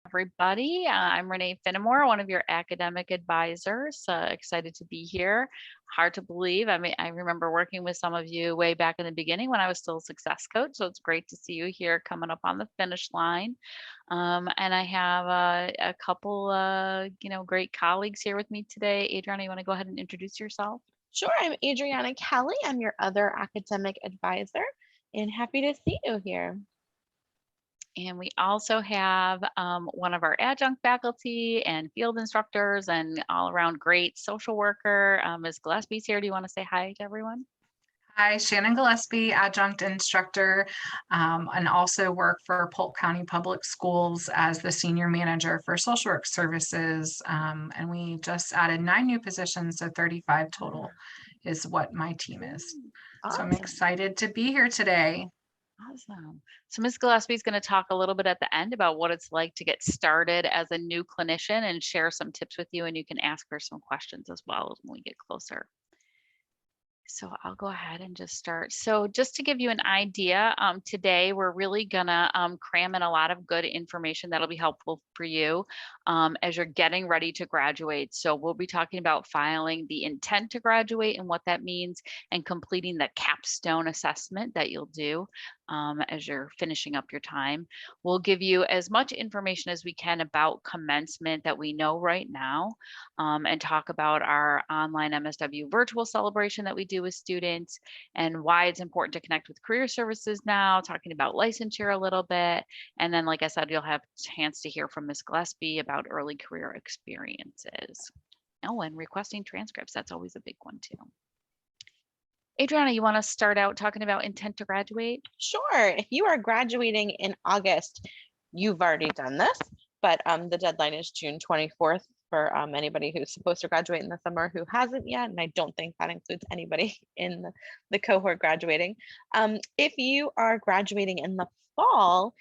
Everybody. I'm Renee Finnemore, one of your academic advisors. Excited to be here. Hard to believe. I mean, I remember working with some of you way back in the beginning when I was still a success coach. So it's great to see you here coming up on the finish line. And I have a couple, great colleagues here with me today. Adriana, you want to go ahead and introduce yourself? Sure, I'm Adriana Kelly. I'm your other academic advisor and happy to see you here. And we also have one of our adjunct faculty and field instructors and all around great social worker, Ms. Gillespie's here. Do you want to say hi to everyone? Hi, Shannon Gillespie, adjunct instructor, and also work for Polk County Public Schools as the senior manager for social work services. And we just added 9 new positions, so 35 total is what my team is. Awesome. So I'm excited to be here today. Awesome. So Ms. Gillespie is going to talk a little bit at the end about what it's like to get started as a new clinician and share some tips with you, and you can ask her some questions as well when we get closer. So I'll go ahead and just start. So just to give you an idea, today we're really gonna cram in a lot of good information that'll be helpful for you as you're getting ready to graduate. So we'll be talking about filing the intent to graduate and what that means, and completing the capstone assessment that you'll do as you're finishing up your time. We'll give you as much information as we can about commencement that we know right now, and talk about our online MSW virtual celebration that we do with students and why it's important to connect with career services now, talking about licensure a little bit. And then, like I said, you'll have a chance to hear from Ms. Gillespie about early career experiences. Oh, and requesting transcripts, that's always a big one too. Adriana, you want to start out talking about intent to graduate? Sure. If you are graduating in August, you've already done this, but the deadline is June 24th for anybody who's supposed to graduate in the summer who hasn't yet. And I don't think that includes anybody in the cohort graduating. If you are graduating in the fall,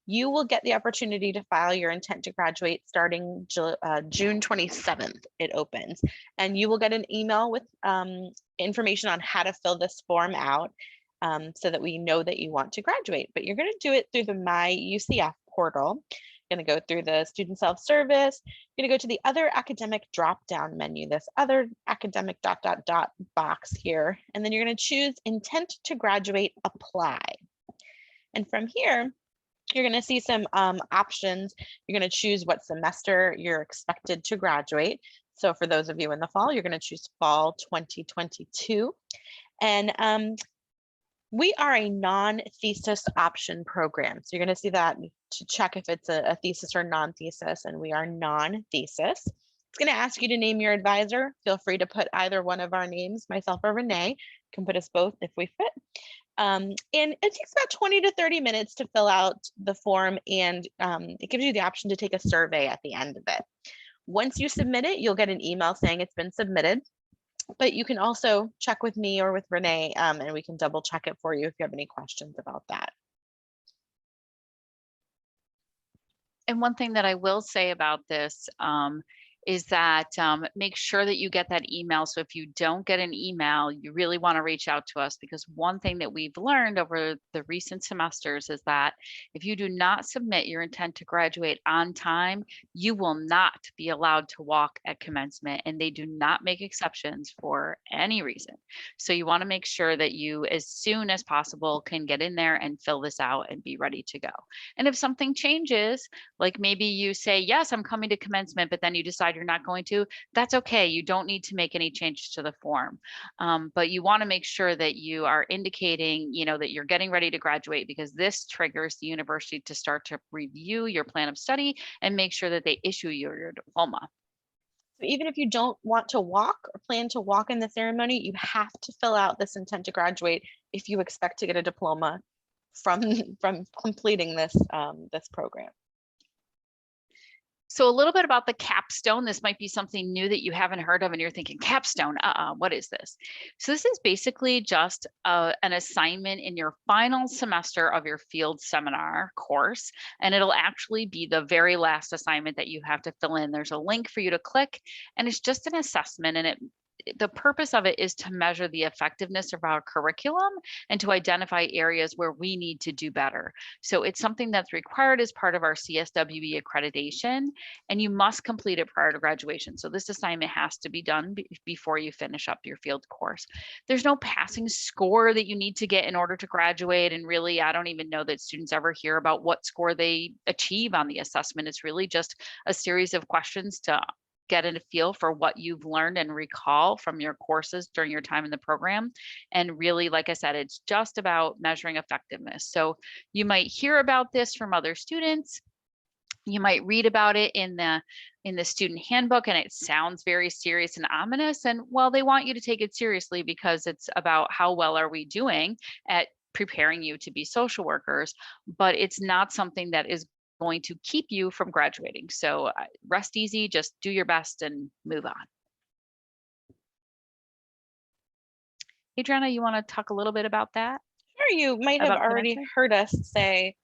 you will get the opportunity to file your intent to graduate starting June 27th. It opens, and you will get an email with information on how to fill this form out so that we know that you want to graduate. But you're going to do it through the My UCF portal. You're going to go through the student self-service. You're going to go to the other academic drop-down menu, this other academic ... box here, and then you're going to choose intent to graduate, apply. And from here, you're going to see some options. You're going to choose what semester you're expected to graduate. So for those of you in the fall, you're going to choose fall 2022. And we are a non-thesis option program. So you're going to see that to check if it's a thesis or non-thesis, and we are non-thesis. It's going to ask you to name your advisor. Feel free to put either one of our names, myself or Renee. You can put us both if we fit. And it takes about 20 to 30 minutes to fill out the form, and it gives you the option to take a survey at the end of it. Once you submit it, you'll get an email saying it's been submitted, but you can also check with me or with Renee, and we can double check it for you if you have any questions about that. And one thing that I will say about this is that make sure that you get that email. So if you don't get an email, you really want to reach out to us, because one thing that we've learned over the recent semesters is that if you do not submit your intent to graduate on time, you will not be allowed to walk at commencement, and they do not make exceptions for any reason. So you want to make sure that you, as soon as possible, can get in there and fill this out and be ready to go. And if something changes, like maybe you say, yes, I'm coming to commencement, but then you decide you're not going to, that's okay. You don't need to make any changes to the form. But you want to make sure that you are indicating, that you're getting ready to graduate, because this triggers the university to start to review your plan of study and make sure that they issue you your diploma. So even if you don't want to walk or plan to walk in the ceremony, you have to fill out this intent to graduate if you expect to get a diploma from completing this this program. So a little bit about the capstone. This might be something new that you haven't heard of and you're thinking, capstone, what is this? So this is basically just an assignment in your final semester of your field seminar course, and it'll actually be the very last assignment that you have to fill in. There's a link for you to click, and it's just an assessment, and the purpose of it is to measure the effectiveness of our curriculum and to identify areas where we need to do better. So it's something that's required as part of our CSWE accreditation, and you must complete it prior to graduation. So this assignment has to be done before you finish up your field course. There's no passing score that you need to get in order to graduate. And really, I don't even know that students ever hear about what score they achieve on the assessment. It's really just a series of questions to get a feel for what you've learned and recall from your courses during your time in the program. And really, like I said, it's just about measuring effectiveness. So you might hear about this from other students. You might read about it in the student handbook, and it sounds very serious and ominous. And well, they want you to take it seriously because it's about how well are we doing at preparing you to be social workers, but it's not something that is going to keep you from graduating. So rest easy, just do your best and move on. Adriana, you want to talk a little bit about that? Sure, you might have About already commencement? heard us say,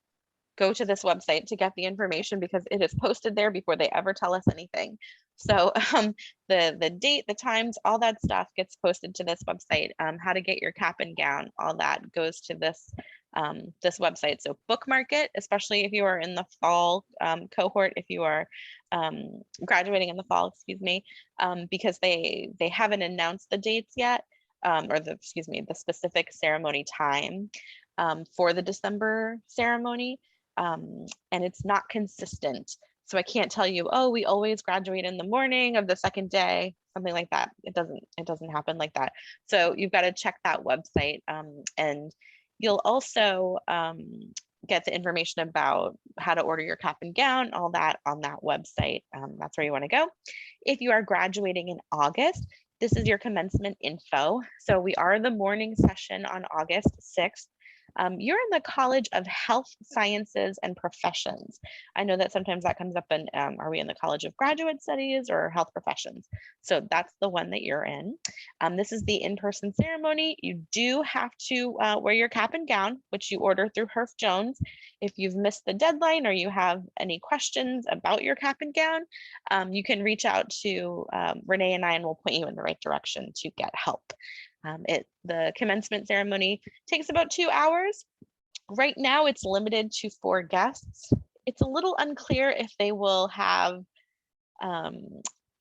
go to this website to get the information because it is posted there before they ever tell us anything. So the date, the times, all that stuff gets posted to this website. How to get your cap and gown, all that goes to this this website. So bookmark it, especially if you are in the fall cohort, if you are graduating in the fall, excuse me, because they haven't announced the dates yet, or the specific ceremony time for the December ceremony. And it's not consistent. So I can't tell you, oh, we always graduate in the morning of the second day, something like that. It doesn't happen like that. So you've got to check that website, and you'll also get the information about how to order your cap and gown, all that on that website. That's where you want to go. If you are graduating in August, this is your commencement info. So we are the morning session on August 6th. You're in the College of Health Sciences and Professions. I know that sometimes that comes up in, are we in the College of Graduate Studies or Health Professions? So that's the one that you're in. This is the in-person ceremony. You do have to wear your cap and gown, which you order through Herff Jones. If you've missed the deadline or you have any questions about your cap and gown, you can reach out to Renee and I, and we'll point you in the right direction to get help. The commencement ceremony takes about 2 hours. Right now, it's limited to 4 guests. It's a little unclear if they will have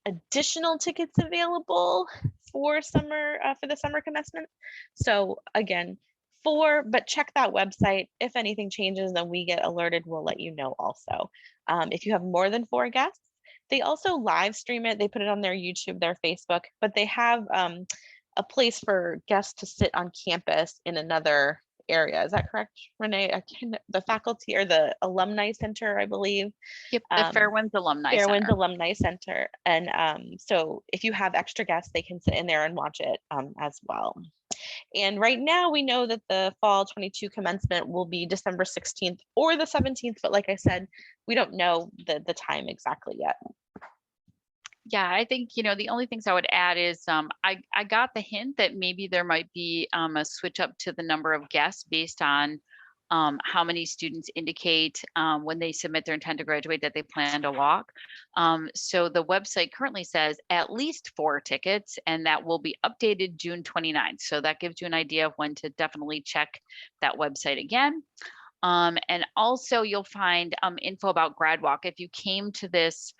additional tickets available for the summer commencement. So again, 4, but check that website. If anything changes, then we get alerted. We'll let you know also. If you have more than 4 guests, they also live stream it. They put it on their YouTube, their Facebook, but they have a place for guests to sit on campus in another area. Is that correct, Renee? The faculty or the alumni center, I believe. Yep, the Fairwinds Alumni Fairwinds Center. Alumni Center. And so if you have extra guests, they can sit in there and watch it as well. And right now we know that the fall 22 commencement will be December 16th or the 17th, but like I said, we don't know the time exactly yet. Yeah, I think, the only things I would add is I got the hint that maybe there might be a switch up to the number of guests based on how many students indicate when they submit their intent to graduate that they plan to walk. So the website currently says at least 4 tickets, and that will be updated June 29th. So that gives you an idea of when to definitely check that website again. And also you'll find info about GradWalk. If you came to this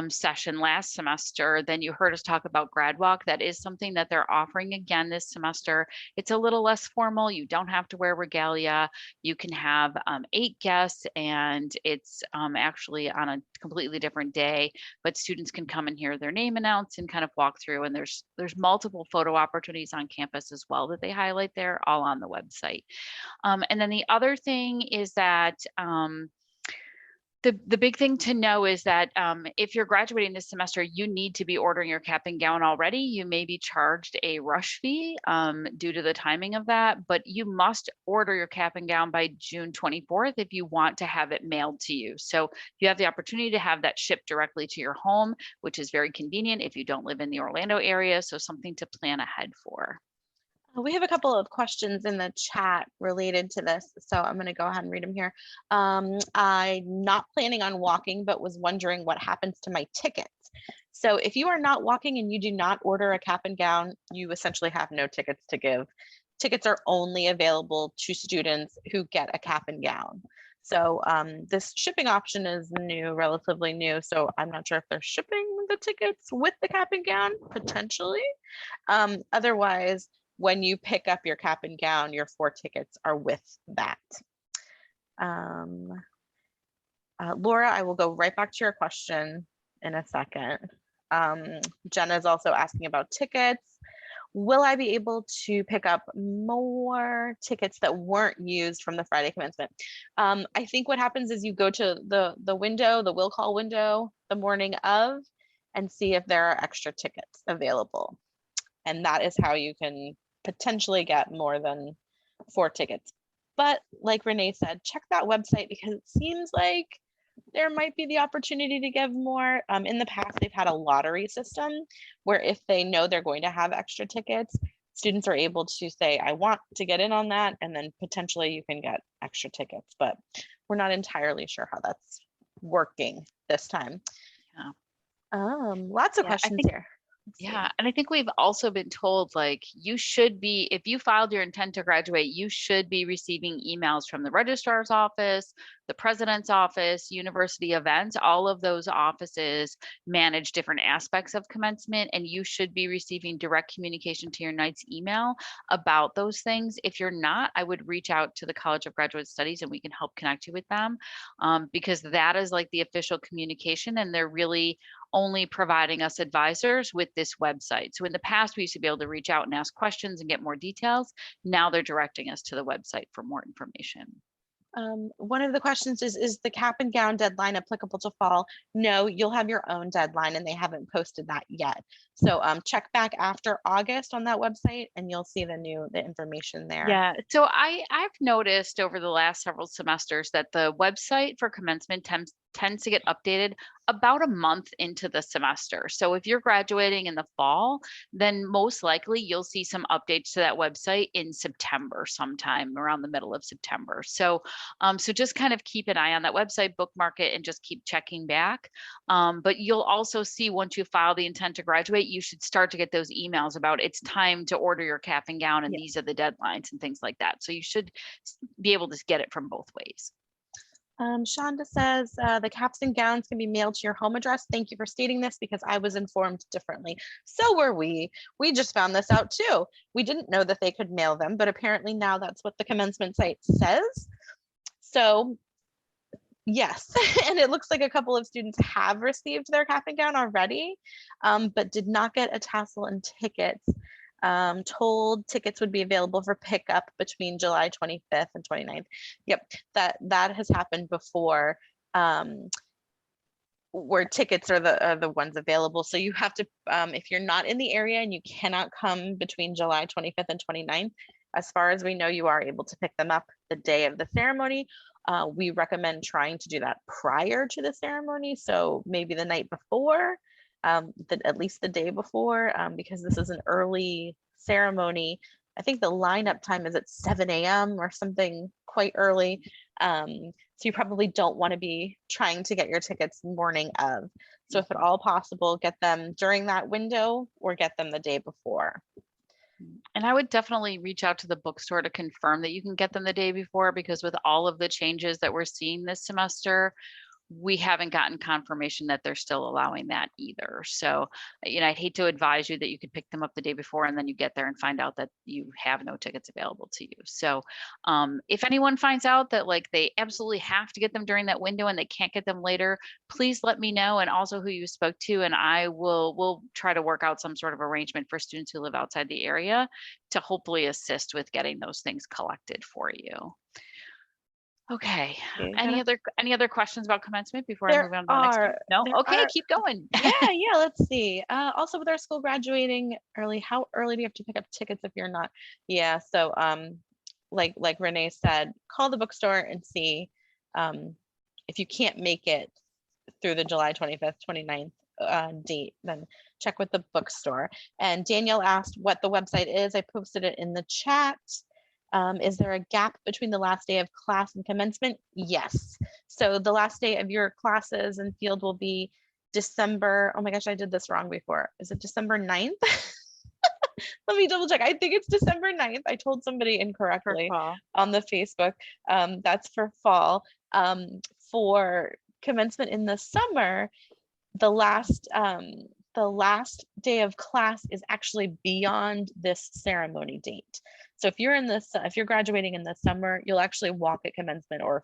session last semester, then you heard us talk about GradWalk. That is something that they're offering again this semester. It's a little less formal. You don't have to wear regalia. You can have 8 guests, and it's actually on a completely different day, but students can come and hear their name announced and kind of walk through. And there's multiple photo opportunities on campus as well that they highlight there, all on the website. And then the other thing is that the big thing to know is that if you're graduating this semester, you need to be ordering your cap and gown already. You may be charged a rush fee due to the timing of that, but you must order your cap and gown by June 24th if you want to have it mailed to you. So you have the opportunity to have that shipped directly to your home, which is very convenient if you don't live in the Orlando area. So something to plan ahead for. We have a couple of questions in the chat related to this, so I'm going to go ahead and read them here. I'm not planning on walking, but was wondering what happens to my tickets. So if you are not walking and you do not order a cap and gown, you essentially have no tickets to give. Tickets are only available to students who get a cap and gown. So this shipping option is new, relatively new. So I'm not sure if they're shipping the tickets with the cap and gown, potentially. Otherwise, when you pick up your cap and gown, your 4 tickets are with that. Laura, I will go right back to your question in a second. Jenna is also asking about tickets. Will I be able to pick up more tickets that weren't used from the Friday commencement? I think what happens is you go to the window, the will call window, the morning of, and see if there are extra tickets available. And that is how you can potentially get more than 4 tickets. But like Renee said, check that website because it seems like there might be the opportunity to give more. In the past, they've had a lottery system where if they know they're going to have extra tickets, students are able to say, I want to get in on that, and then potentially you can get extra tickets, but we're not entirely sure how that's working this time. Lots of Yeah, I questions think- here. Let's see. Yeah, and I think we've also been told, like, you should be, if you filed your intent to graduate, you should be receiving emails from the registrar's office, the president's office, university events. All of those offices manage different aspects of commencement, and you should be receiving direct communication to your Knights email about those things. If you're not, I would reach out to the College of Graduate Studies and we can help connect you with them, because that is like the official communication, and they're really only providing us advisors with this website. So in the past, we used to be able to reach out and ask questions and get more details. Now they're directing us to the website for more information. One of the questions is the cap and gown deadline applicable to fall? No, you'll have your own deadline and they haven't posted that yet. So check back after August on that website and you'll see the information there. Yeah, so I've noticed over the last several semesters that the website for commencement tends to get updated about a month into the semester. So if you're graduating in the fall, then most likely you'll see some updates to that website in September, sometime around the middle of September. So so just kind of keep an eye on that website, bookmark it, and just keep checking back. But you'll also see, once you file the intent to graduate, you should start to get those emails about it's time to order your cap and gown, and these are the deadlines and things like that. So you should be able to get it from both ways. Shonda says the caps and gowns can be mailed to your home address. Thank you for stating this because I was informed differently. So were we. We just found this out too. We didn't know that they could mail them, but apparently now that's what the commencement site says. So yes, and it looks like a couple of students have received their cap and gown already, but did not get a tassel and tickets. Told tickets would be available for pickup between July 25th and 29th. Yep, that has happened before, where tickets are the ones available. So you have to, if you're not in the area and you cannot come between July 25th and 29th, as far as we know, you are able to pick them up the day of the ceremony. We recommend trying to do that prior to the ceremony. So maybe the night before, at least the day before, because this is an early ceremony. I think the lineup time is at 7 a.m. or something quite early. So you probably don't want to be trying to get your tickets morning of. So if at all possible, get them during that window or get them the day before. And I would definitely reach out to the bookstore to confirm that you can get them the day before, because with all of the changes that we're seeing this semester, we haven't gotten confirmation that they're still allowing that either. So, I'd hate to advise you that you could pick them up the day before and then you get there and find out that you have no tickets available to you. So if anyone finds out that like they absolutely have to get them during that window and they can't get them later, please let me know, and also who you spoke to, and we'll try to work out some sort of arrangement for students who live outside the area to hopefully assist with getting those things collected for you. Okay. Any other questions about commencement before I move on to the next one? No? Okay, keep going. Yeah, let's see. Also with our school graduating early, how early do you have to pick up tickets if you're not? Yeah, so like Renee said, call the bookstore and see if you can't make it through the July 25th, 29th date, then check with the bookstore. And Danielle asked what the website is. I posted it in the chat. Is there a gap between the last day of class and commencement? Yes. So the last day of your classes and field will be December, oh my gosh, I did this wrong before. Is it December 9th? Let me double check. I think it's December 9th. I told somebody For incorrectly fall. on the Facebook. That's for fall. For commencement in the summer, the last day of class is actually beyond this ceremony date. So if you're graduating in the summer, you'll actually walk at commencement or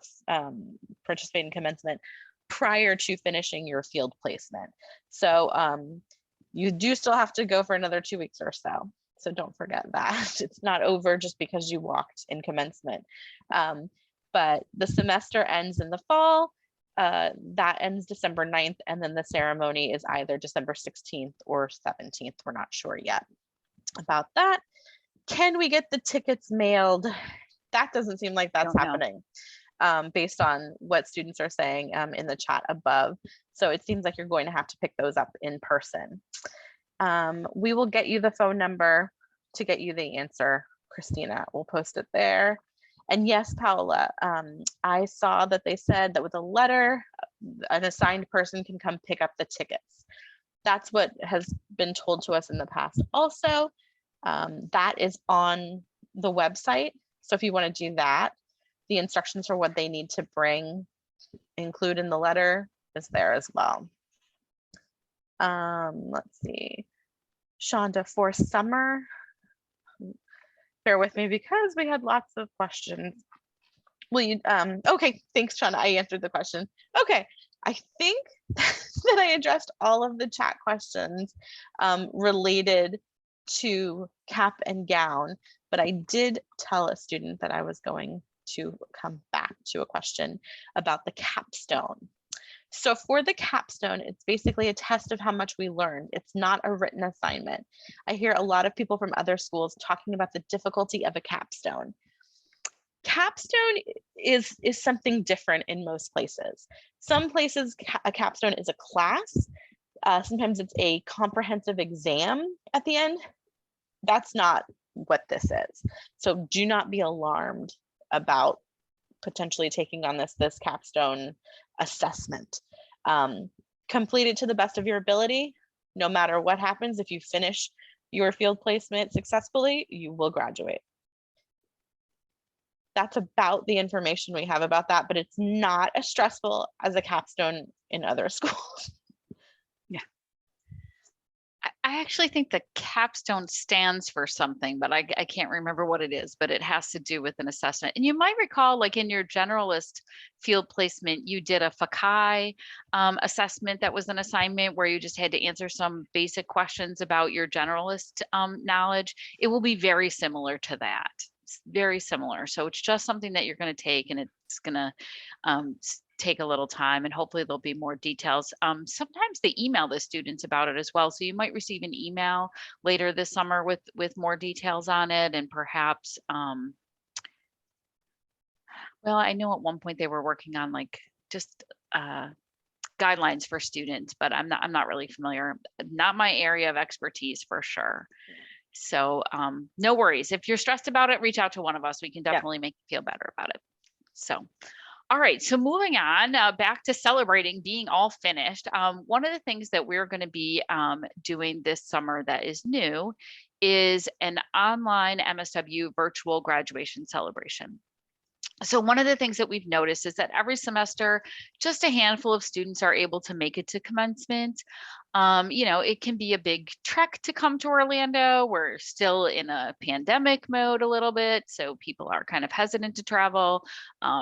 participate in commencement prior to finishing your field placement. So you do still have to go for another 2 weeks or so. So don't forget that. It's not over just because you walked in commencement. But the semester ends in the fall. That ends December 9th, and then the ceremony is either December 16th or 17th. We're not sure yet about that. Can we get the tickets mailed? That doesn't seem like that's Don't know. happening based on what students are saying in the chat above. So it seems like you're going to have to pick those up in person. We will get you the phone number to get you the answer, Christina. We'll post it there. And yes, Paola, I saw that they said that with a letter, an assigned person can come pick up the tickets. That's what has been told to us in the past. Also, that is on the website. So if you want to do that, the instructions for what they need to bring, include in the letter, is there as well. Let's see. Shonda, for summer, bear with me because we had lots of questions. Will you, okay, thanks, Shonda. I answered the question. Okay, I think that I addressed all of the chat questions related to cap and gown, but I did tell a student that I was going to come back to a question about the capstone. So for the capstone, it's basically a test of how much we learned. It's not a written assignment. I hear a lot of people from other schools talking about the difficulty of a capstone. Capstone is something different in most places. Some places a capstone is a class. Sometimes it's a comprehensive exam at the end. That's not what this is. So do not be alarmed about potentially taking on this capstone assessment. Complete it to the best of your ability. No matter what happens, if you finish your field placement successfully, you will graduate. That's about the information we have about that, but it's not as stressful as a capstone in other schools. I actually think the capstone stands for something, but I can't remember what it is, but it has to do with an assessment. And you might recall, like in your generalist field placement, you did a FACI assessment that was an assignment where you just had to answer some basic questions about your generalist knowledge. It will be very similar to that. It's very similar. So it's just something that you're going to take, and it's going to take a little time, and hopefully there'll be more details. Sometimes they email the students about it as well. So you might receive an email later this summer with more details on it, and perhaps, well, I know at one point they were working on like just guidelines for students, but I'm not really familiar. Not my area of expertise for sure. So no worries. If you're stressed about it, reach out to one of us. We can definitely make you feel better about it. So. All right, so moving on, back to celebrating being all finished. One of the things that we're going to be doing this summer that is new is an online MSW virtual graduation celebration. So one of the things that we've noticed is that every semester, just a handful of students are able to make it to commencement. You know, it can be a big trek to come to Orlando. We're still in a pandemic mode a little bit, so people are kind of hesitant to travel.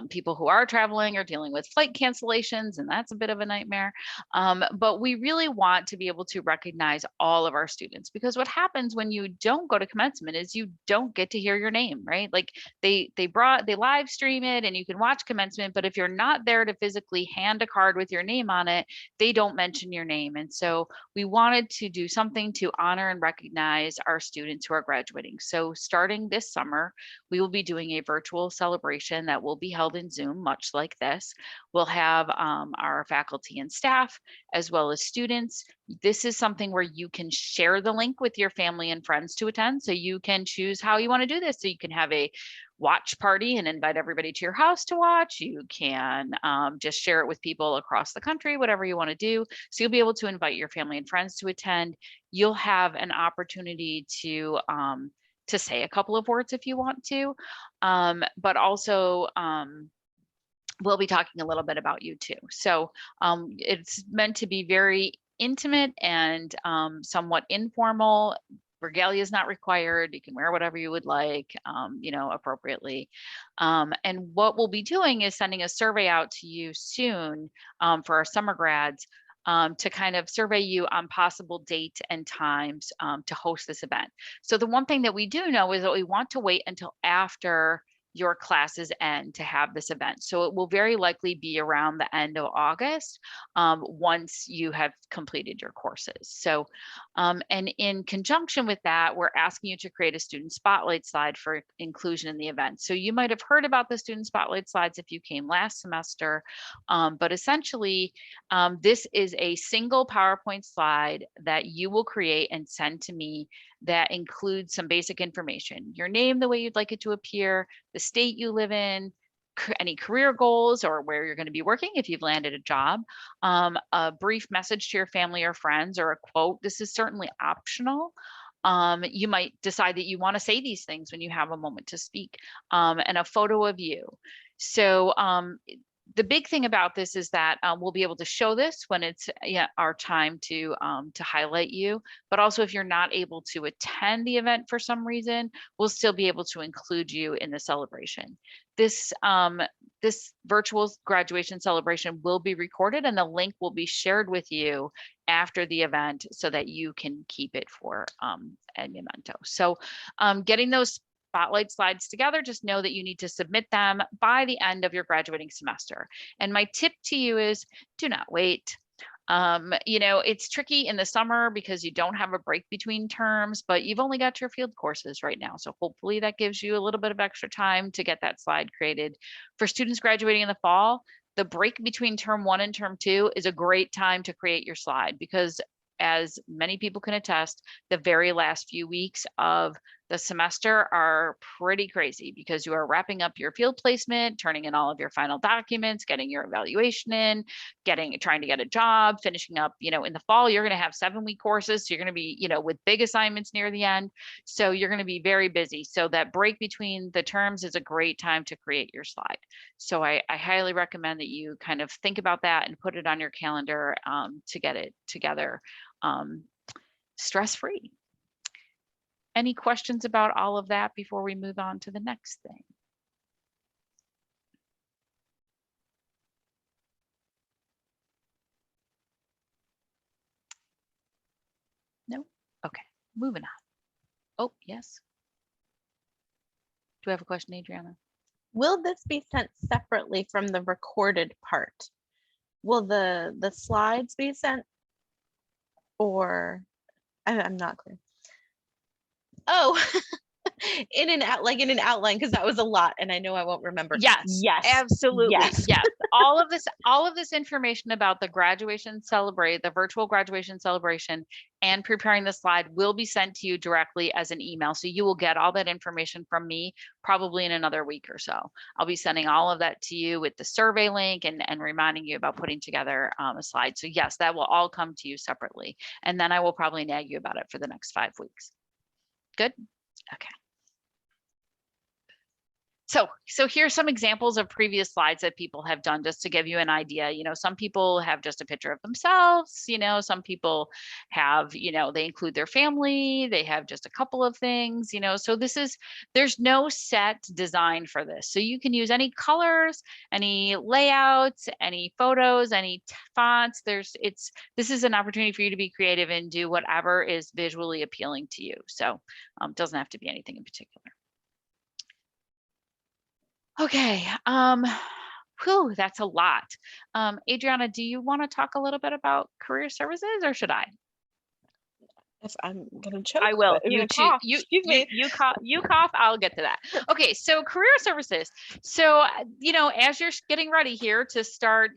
People who are traveling are dealing with flight cancellations, and that's a bit of a nightmare. But we really want to be able to recognize all of our students, because what happens when you don't go to commencement is you don't get to hear your name, right? Like they live stream it and you can watch commencement, but if you're not there to physically hand a card with your name on it, they don't mention your name. And so we wanted to do something to honor and recognize our students who are graduating. So starting this summer, we will be doing a virtual celebration that will be held in Zoom, much like this. We'll have our faculty and staff as well as students. This is something where you can share the link with your family and friends to attend. So you can choose how you want to do this. So you can have a watch party and invite everybody to your house to watch. You can just share it with people across the country, whatever you want to do. So you'll be able to invite your family and friends to attend. You'll have an opportunity to say a couple of words if you want to, but also we'll be talking a little bit about you too. So it's meant to be very intimate and somewhat informal. Regalia is not required. You can wear whatever you would like, appropriately. And what we'll be doing is sending a survey out to you soon for our summer grads to kind of survey you on possible dates and times to host this event. So the one thing that we do know is that we want to wait until after your classes end to have this event. So it will very likely be around the end of August once you have completed your courses. So, and in conjunction with that, we're asking you to create a student spotlight slide for inclusion in the event. So you might have heard about the student spotlight slides if you came last semester, but essentially this is a single PowerPoint slide that you will create and send to me that includes some basic information, your name, the way you'd like it to appear, the state you live in, any career goals or where you're going to be working if you've landed a job, a brief message to your family or friends, or a quote. This is certainly optional. You might decide that you want to say these things when you have a moment to speak, and a photo of you. So the big thing about this is that we'll be able to show this when it's our time to highlight you. But also, if you're not able to attend the event for some reason, we'll still be able to include you in the celebration. This virtual graduation celebration will be recorded, and the link will be shared with you after the event so that you can keep it for a memento. So getting those spotlight slides together, just know that you need to submit them by the end of your graduating semester. And my tip to you is do not wait. It's tricky in the summer because you don't have a break between terms, but you've only got your field courses right now. So hopefully that gives you a little bit of extra time to get that slide created. For students graduating in the fall, the break between term 1 and term 2 is a great time to create your slide, because as many people can attest, the very last few weeks of the semester are pretty crazy because you are wrapping up your field placement, turning in all of your final documents, getting your evaluation in, trying to get a job, finishing up, in the fall, you're going to have 7-week courses. So you're going to be, with big assignments near the end. So you're going to be very busy. So that break between the terms is a great time to create your slide. So I highly recommend that you kind of think about that and put it on your calendar to get it together stress-free. Any questions about all of that before we move on to the next thing? No? Okay, moving on. Oh, yes. Do I have a question, Adriana? Will this be sent separately from the recorded part? Will the slides be sent, or I'm not clear. Oh, in an outline, because that was a lot and I know I won't remember. Yes, absolutely. Yes. All of this information about the the virtual graduation celebration and preparing the slide will be sent to you directly as an email. So you will get all that information from me probably in another week or so. I'll be sending all of that to you with the survey link and reminding you about putting together a slide. So yes, that will all come to you separately. And then I will probably nag you about it for the next 5 weeks. Good? Okay. So here's some examples of previous slides that people have done just to give you an idea. Some people have just a picture of themselves, some people have, they include their family, they have just a couple of things, so there's no set design for this. So you can use any colors, any layouts, any photos, any fonts. This is an opportunity for you to be creative and do whatever is visually appealing to you. So it doesn't have to be anything in particular. Okay, that's a lot. Adriana, do you want to talk a little bit about career services, or should I? If I'm gonna choke, I will. I'm You gonna too. cough. You Excuse you me. you cough. You cough. I'll get to that. Okay. So career services. So as you're getting ready here to start,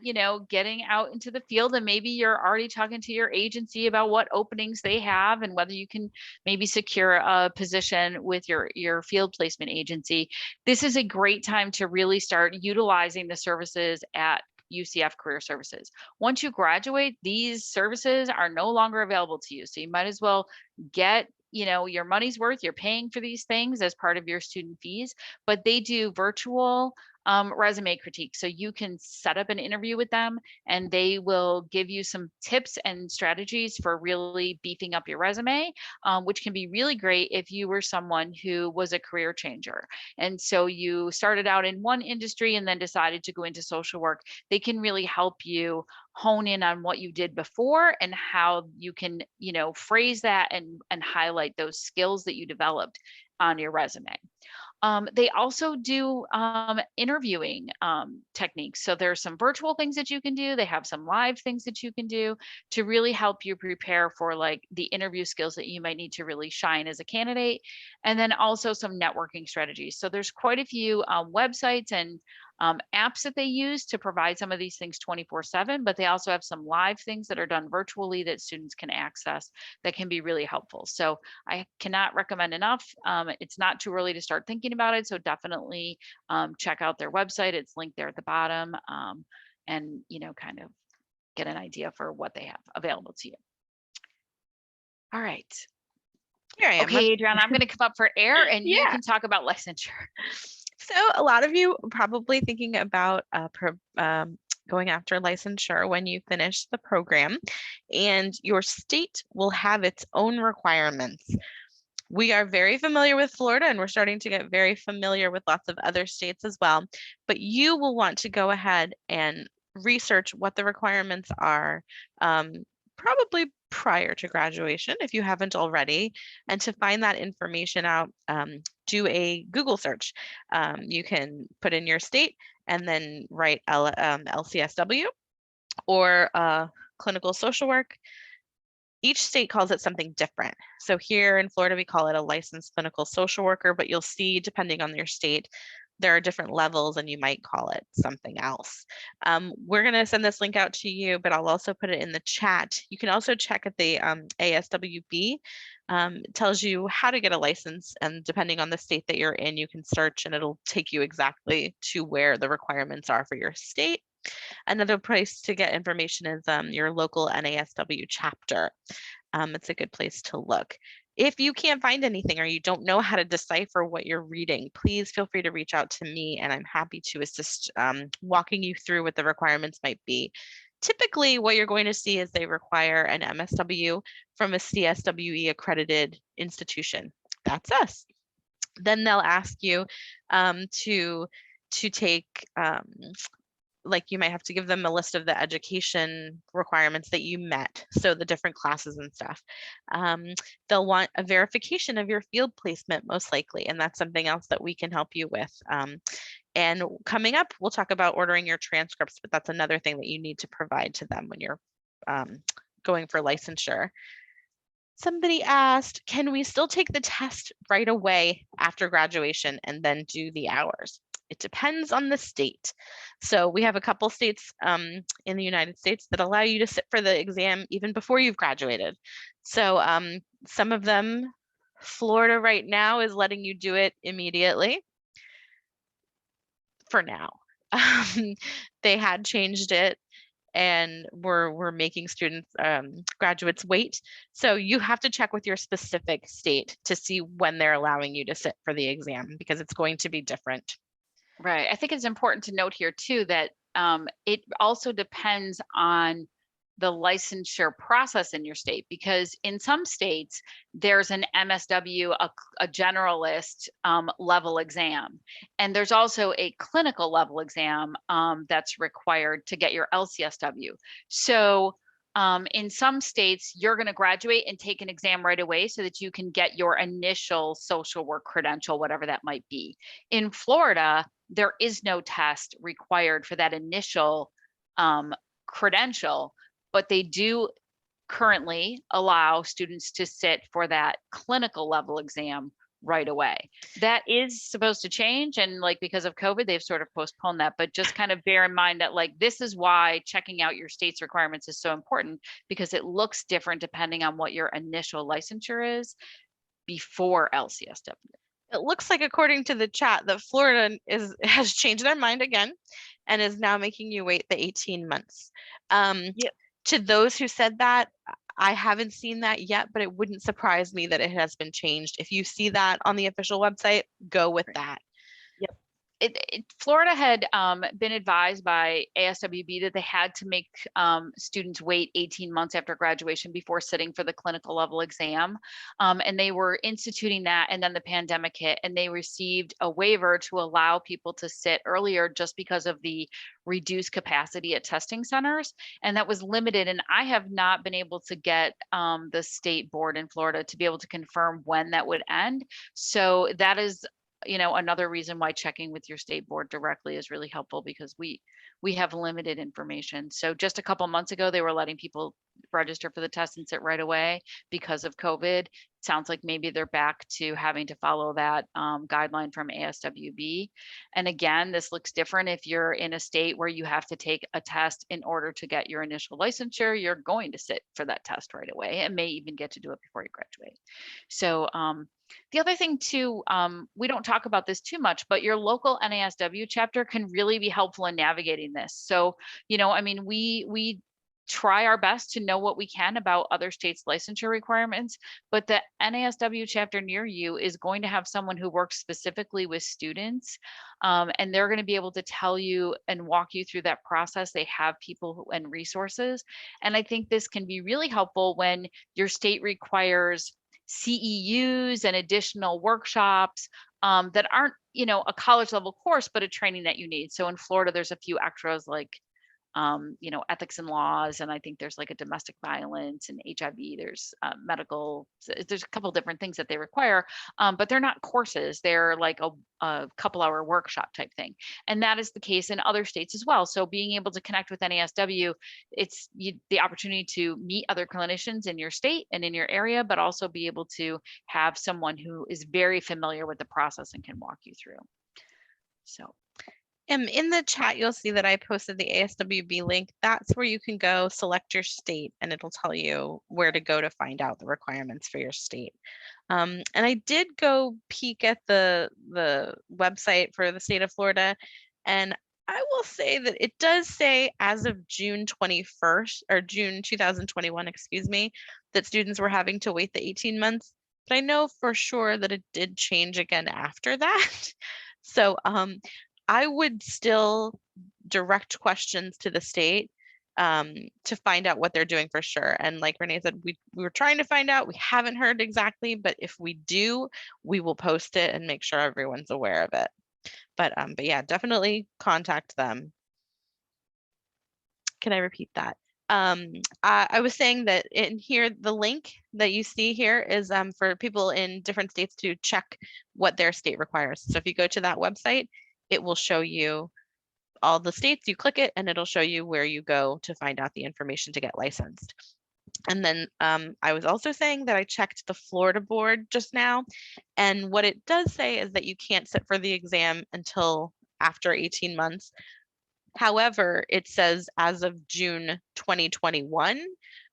getting out into the field, and maybe you're already talking to your agency about what openings they have and whether you can maybe secure a position with your field placement agency. This is a great time to really start utilizing the services at UCF Career Services. Once you graduate, these services are no longer available to you. So you might as well get your money's worth. You're paying for these things as part of your student fees, but they do virtual resume critique. So you can set up an interview with them and they will give you some tips and strategies for really beefing up your resume, which can be really great if you were someone who was a career changer. And so you started out in one industry and then decided to go into social work. They can really help you hone in on what you did before and how you can, phrase that and highlight those skills that you developed on your resume. They also do interviewing techniques. So there's some virtual things that you can do. They have some live things that you can do to really help you prepare for like the interview skills that you might need to really shine as a candidate. And then also some networking strategies. So there's quite a few websites and apps that they use to provide some of these things 24/7, but they also have some live things that are done virtually that students can access that can be really helpful. So I cannot recommend enough. It's not too early to start thinking about it. So definitely check out their website. It's linked there at the bottom, and, kind of get an idea for what they have available to you. All right. Here I am. Okay, Adriana, I'm going to come up for air and you Yeah. can talk about licensure. So a lot of you are probably thinking about going after licensure when you finish the program, and your state will have its own requirements. We are very familiar with Florida, and we're starting to get very familiar with lots of other states as well. But you will want to go ahead and research what the requirements are, probably prior to graduation if you haven't already. And to find that information out, do a Google search. You can put in your state and then write LCSW or clinical social work. Each state calls it something different. So here in Florida, we call it a licensed clinical social worker, but you'll see, depending on your state, there are different levels and you might call it something else. We're going to send this link out to you, but I'll also put it in the chat. You can also check at the ASWB. It tells you how to get a license, and depending on the state that you're in, you can search and it'll take you exactly to where the requirements are for your state. Another place to get information is your local NASW chapter. It's a good place to look. If you can't find anything or you don't know how to decipher what you're reading, please feel free to reach out to me and I'm happy to assist walking you through what the requirements might be. Typically, what you're going to see is they require an MSW from a CSWE accredited institution. That's us. Then they'll ask you to take like you might have to give them a list of the education requirements that you met. So the different classes and stuff. They'll want a verification of your field placement most likely. And that's something else that we can help you with. And coming up, we'll talk about ordering your transcripts, but that's another thing that you need to provide to them when you're going for licensure. Somebody asked, can we still take the test right away after graduation and then do the hours? It depends on the state. So we have a couple states in the United States that allow you to sit for the exam even before you've graduated. So some of them, Florida right now is letting you do it immediately for now. They had changed it and we're making students, graduates wait. So you have to check with your specific state to see when they're allowing you to sit for the exam because it's going to be different. Right. I think it's important to note here too that it also depends on the licensure process in your state, because in some states there's an MSW, a generalist level exam, and there's also a clinical level exam that's required to get your LCSW. So in some states, you're going to graduate and take an exam right away so that you can get your initial social work credential, whatever that might be. In Florida, there is no test required for that initial credential, but they do currently allow students to sit for that clinical level exam right away. That is supposed to change, and like because of COVID, they've sort of postponed that, but just kind of bear in mind that like this is why checking out your state's requirements is so important, because it looks different depending on what your initial licensure is before LCSW. It looks like, according to the chat, that Florida has changed their mind again and is now making you wait the 18 months. Yep. To those who said that, I haven't seen that yet, but it wouldn't surprise me that it has been changed. If you see that on the official website, go with that. Florida had been advised by ASWB that they had to make students wait 18 months after graduation before sitting for the clinical level exam. And they were instituting that, and then the pandemic hit, and they received a waiver to allow people to sit earlier just because of the reduced capacity at testing centers. And that was limited. And I have not been able to get the state board in Florida to be able to confirm when that would end. So that is, you know, another reason why checking with your state board directly is really helpful, because we have limited information. So just a couple months ago, they were letting people register for the test and sit right away because of COVID. Sounds like maybe they're back to having to follow that guideline from ASWB. And again, this looks different if you're in a state where you have to take a test in order to get your initial licensure. You're going to sit for that test right away, and may even get to do it before you graduate. So the other thing too, we don't talk about this too much, but your local NASW chapter can really be helpful in navigating this. So, you know, I mean, we try our best to know what we can about other states' licensure requirements, but the NASW chapter near you is going to have someone who works specifically with students, and they're going to be able to tell you and walk you through that process. They have people and resources. And I think this can be really helpful when your state requires CEUs and additional workshops that aren't, you know, a college level course, but a training that you need. So in Florida, there's a few extras like, you know, ethics and laws, and I think there's like a domestic violence and HIV. There's medical. There's a couple different things that they require, but they're not courses. They're like a couple-hour workshop type thing, and that is the case in other states as well. So being able to connect with NASW, it's the opportunity to meet other clinicians in your state and in your area, but also be able to have someone who is very familiar with the process and can walk you through. So. In the chat, you'll see that I posted the ASWB link. That's where you can go select your state, and it'll tell you where to go to find out the requirements for your state. And I did go peek at the website for the state of Florida, and I will say that it does say as of June 21st or June 2021, excuse me, that students were having to wait the 18 months. But I know for sure that it did change again after that. So I would still direct questions to the state to find out what they're doing for sure. And like Renee said, we were trying to find out. We haven't heard exactly, but if we do, we will post it and make sure everyone's aware of it. But yeah, definitely contact them. Can I repeat that? I was saying that in here, the link that you see here is for people in different states to check what their state requires. So if you go to that website, it will show you all the states. You click it and it'll show you where you go to find out the information to get licensed. And then I was also saying that I checked the Florida board just now, and what it does say is that you can't sit for the exam until after 18 months. However, it says as of June 2021,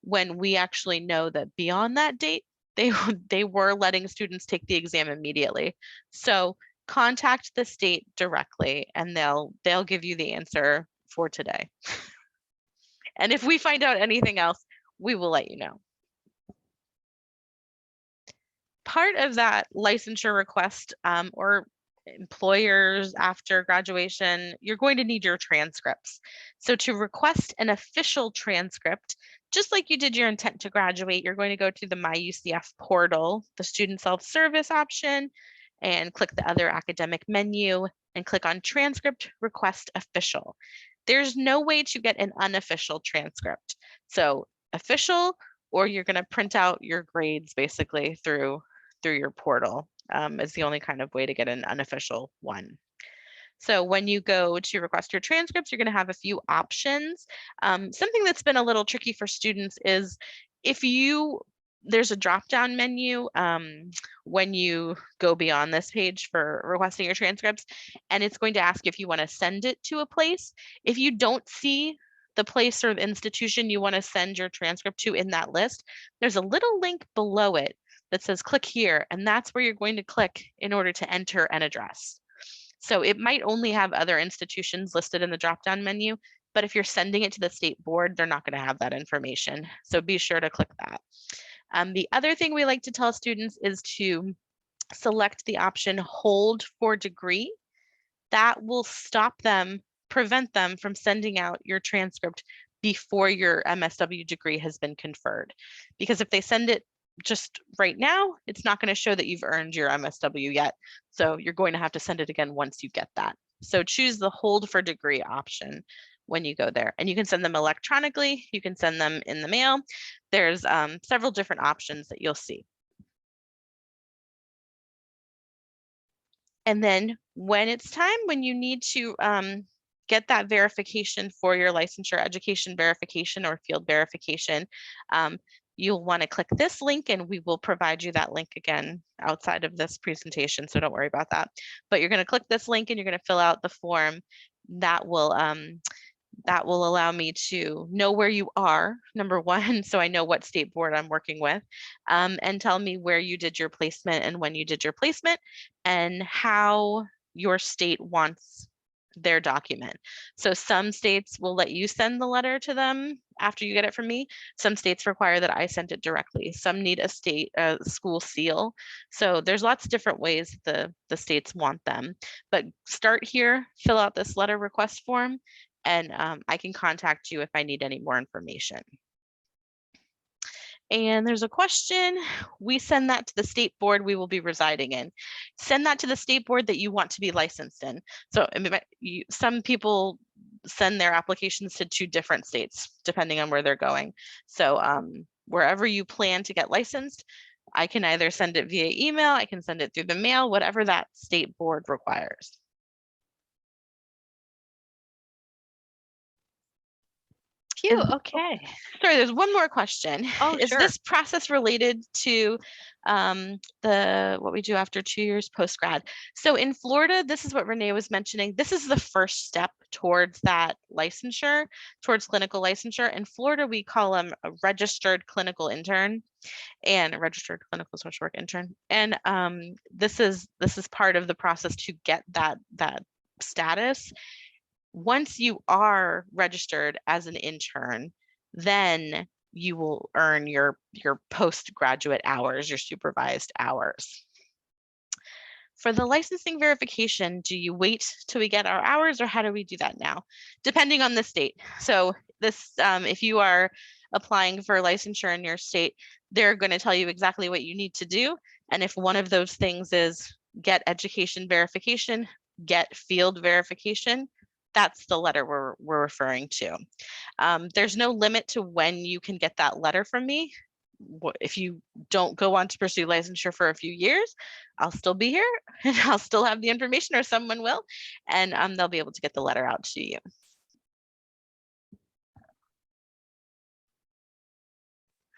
when we actually know that beyond that date, they were letting students take the exam immediately. So contact the state directly and they'll give you the answer for today. And if we find out anything else, we will let you know. Part of that licensure request or employers after graduation, you're going to need your transcripts. So to request an official transcript, just like you did your intent to graduate, you're going to go to the MyUCF portal, the student self-service option, and click the other academic menu and click on transcript request official. There's no way to get an unofficial transcript. So official, or you're going to print out your grades basically through your portal is the only kind of way to get an unofficial one. So when you go to request your transcripts, you're going to have a few options. Something that's been a little tricky for students is there's a drop down menu when you go beyond this page for requesting your transcripts, and it's going to ask if you want to send it to a place. If you don't see the place or the institution you want to send your transcript to in that list, there's a little link below it that says click here, and that's where you're going to click in order to enter an address. So it might only have other institutions listed in the drop down menu, but if you're sending it to the state board, they're not going to have that information. So be sure to click that. The other thing we like to tell students is to select the option hold for degree. That will prevent them from sending out your transcript before your MSW degree has been conferred. Because if they send it just right now, it's not going to show that you've earned your MSW yet. So you're going to have to send it again once you get that. So choose the hold for degree option when you go there, and you can send them electronically. You can send them in the mail. There's several different options that you'll see. And then when it's time, when you need to get that verification for your licensure, education verification or field verification, you'll want to click this link, and we will provide you that link again outside of this presentation, so don't worry about that. But you're going to click this link and you're going to fill out the form that will allow me to know where you are, number one, so I know what state board I'm working with, and tell me where you did your placement and when you did your placement and how your state wants their document. So some states will let you send the letter to them after you get it from me. Some states require that I send it directly. Some need a school seal. So there's lots of different ways the states want them. But start here, fill out this letter request form, and I can contact you if I need any more information. And there's a question. We send that to the state board we will be residing in. Send that to the state board that you want to be licensed in. So some people send their applications to 2 different states, depending on where they're going. So wherever you plan to get licensed, I can either send it via email, I can send it through the mail, whatever that state board requires. Cute. Okay. Sorry, there's one more question. Oh, Is sure. this process related to what we do after 2 years post-grad? So in Florida, this is what Renee was mentioning. This is the first step towards that licensure, towards clinical licensure. In Florida, we call them a registered clinical intern and a registered clinical social work intern. And this is part of the process to get that status. Once you are registered as an intern, then you will earn your postgraduate hours, your supervised hours. For the licensing verification, do you wait till we get our hours, or how do we do that now? Depending on the state. So this, if you are applying for licensure in your state, they're going to tell you exactly what you need to do. And if one of those things is get education verification, get field verification, that's the letter we're referring to. There's no limit to when you can get that letter from me. If you don't go on to pursue licensure for a few years, I'll still be here and I'll still have the information, or someone will, and they'll be able to get the letter out to you.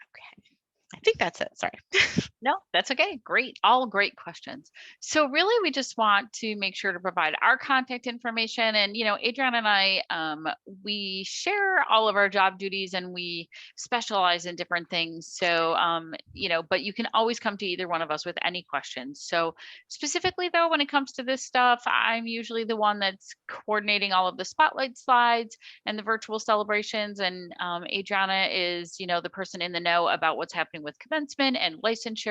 Okay, I think that's it. Sorry. No, that's okay. Great. All great questions. So really, we just want to make sure to provide our contact information. And, Adriana and I, we share all of our job duties and we specialize in different things. So, but you can always come to either one of us with any questions. So specifically though, when it comes to this stuff, I'm usually the one that's coordinating all of the spotlight slides and the virtual celebrations. And Adriana is, the person in the know about what's happening with commencement and licensure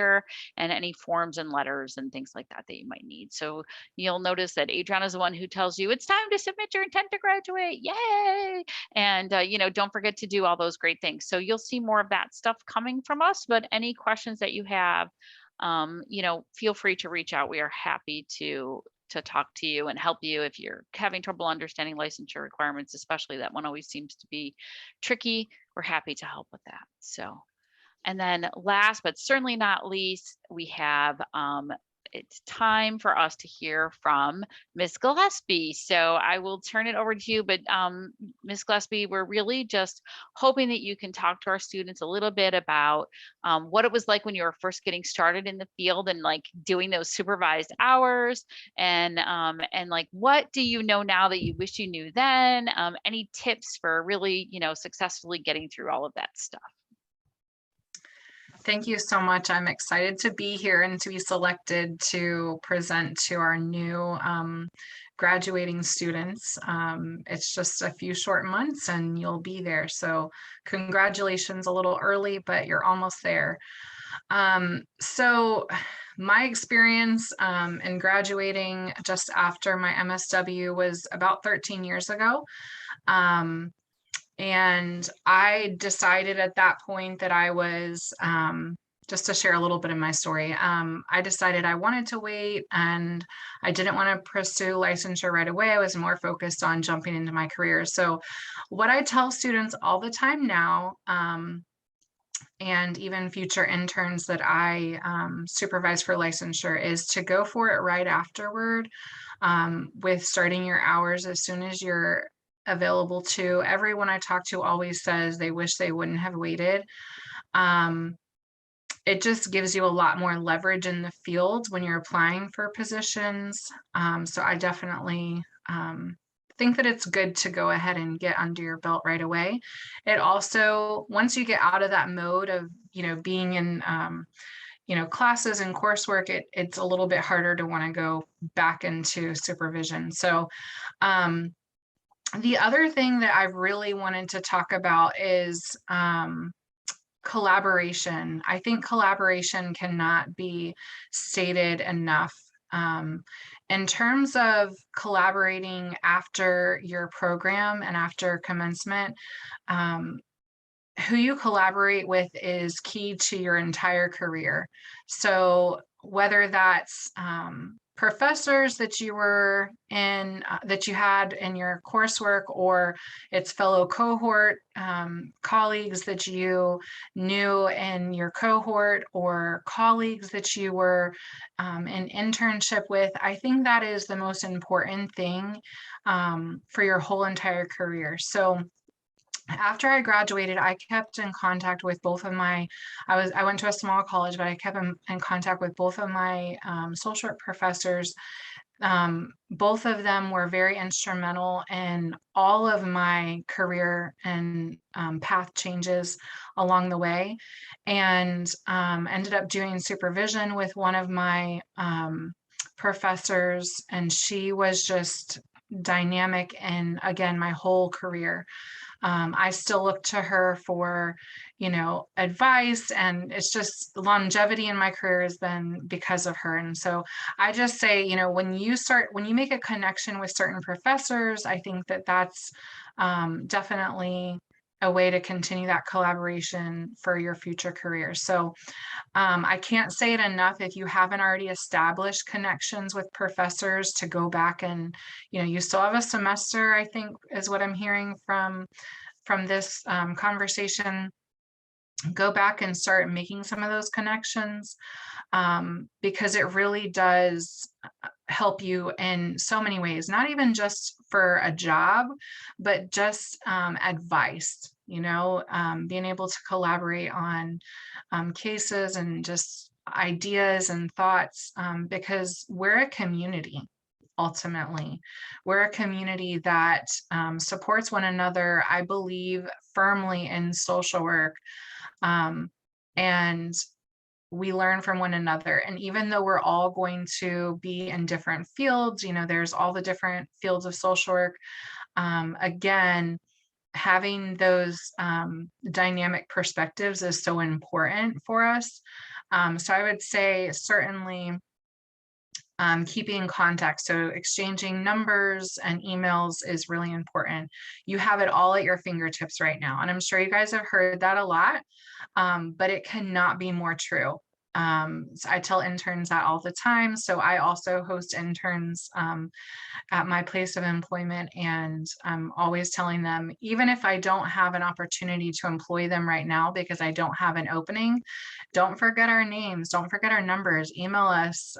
and any forms and letters and things like that you might need. So you'll notice that Adriana is the one who tells you it's time to submit your intent to graduate. Yay! And, don't forget to do all those great things. So you'll see more of that stuff coming from us, but any questions that you have, feel free to reach out. We are happy to talk to you and help you if you're having trouble understanding licensure requirements, especially that one always seems to be tricky. We're happy to help with that. So. And then last, but certainly not least, we have it's time for us to hear from Ms. Gillespie. So I will turn it over to you, but Ms. Gillespie, we're really just hoping that you can talk to our students a little bit about what it was like when you were first getting started in the field and like doing those supervised hours, and like, what do you know now that you wish you knew then? Any tips for really, successfully getting through all of that stuff? Thank you so much. I'm excited to be here and to be selected to present to our new graduating students. It's just a few short months and you'll be there. So congratulations, a little early, but you're almost there. So my experience in graduating just after my MSW was about 13 years ago. And I decided at that point that I was, just to share a little bit of my story, I decided I wanted to wait and I didn't want to pursue licensure right away. I was more focused on jumping into my career. So what I tell students all the time now, and even future interns that I supervise for licensure, is to go for it right afterward, with starting your hours as soon as you're available to. Everyone I talk to always says they wish they wouldn't have waited. It just gives you a lot more leverage in the field when you're applying for positions. So I definitely think that it's good to go ahead and get under your belt right away. It also, once you get out of that mode of, being in, classes and coursework, it's a little bit harder to want to go back into supervision. So the other thing that I really wanted to talk about is collaboration. I think collaboration cannot be stated enough. In terms of collaborating after your program and after commencement, who you collaborate with is key to your entire career. So whether that's professors that you were in, that you had in your coursework, or it's fellow cohort colleagues that you knew in your cohort, or colleagues that you were in internship with, I think that is the most important thing for your whole entire career. So after I graduated, I kept in contact with both of my, I went to a small college, but I kept in contact with both of my social work professors. Both of them were very instrumental in all of my career and path changes along the way, and ended up doing supervision with one of my professors, and she was just dynamic and again my whole career. I still look to her for, advice, and it's just longevity in my career has been because of her. And so I just say, when you make a connection with certain professors, I think that that's definitely a way to continue that collaboration for your future career. So I can't say it enough. If you haven't already established connections with professors, to go back and, you still have a semester, I think is what I'm hearing from this conversation. Go back and start making some of those connections, because it really does help you in so many ways, not even just for a job, but just advice, being able to collaborate on cases and just ideas and thoughts, because we're a community. Ultimately, we're a community that supports one another. I believe firmly in social work, and we learn from one another. And even though we're all going to be in different fields, there's all the different fields of social work. Again, having those dynamic perspectives is so important for us. So I would say certainly keeping in contact. So exchanging numbers and emails is really important. You have it all at your fingertips right now. And I'm sure you guys have heard that a lot, but it cannot be more true. So I tell interns that all the time. So I also host interns at my place of employment, and I'm always telling them, even if I don't have an opportunity to employ them right now because I don't have an opening, don't forget our names, don't forget our numbers, email us,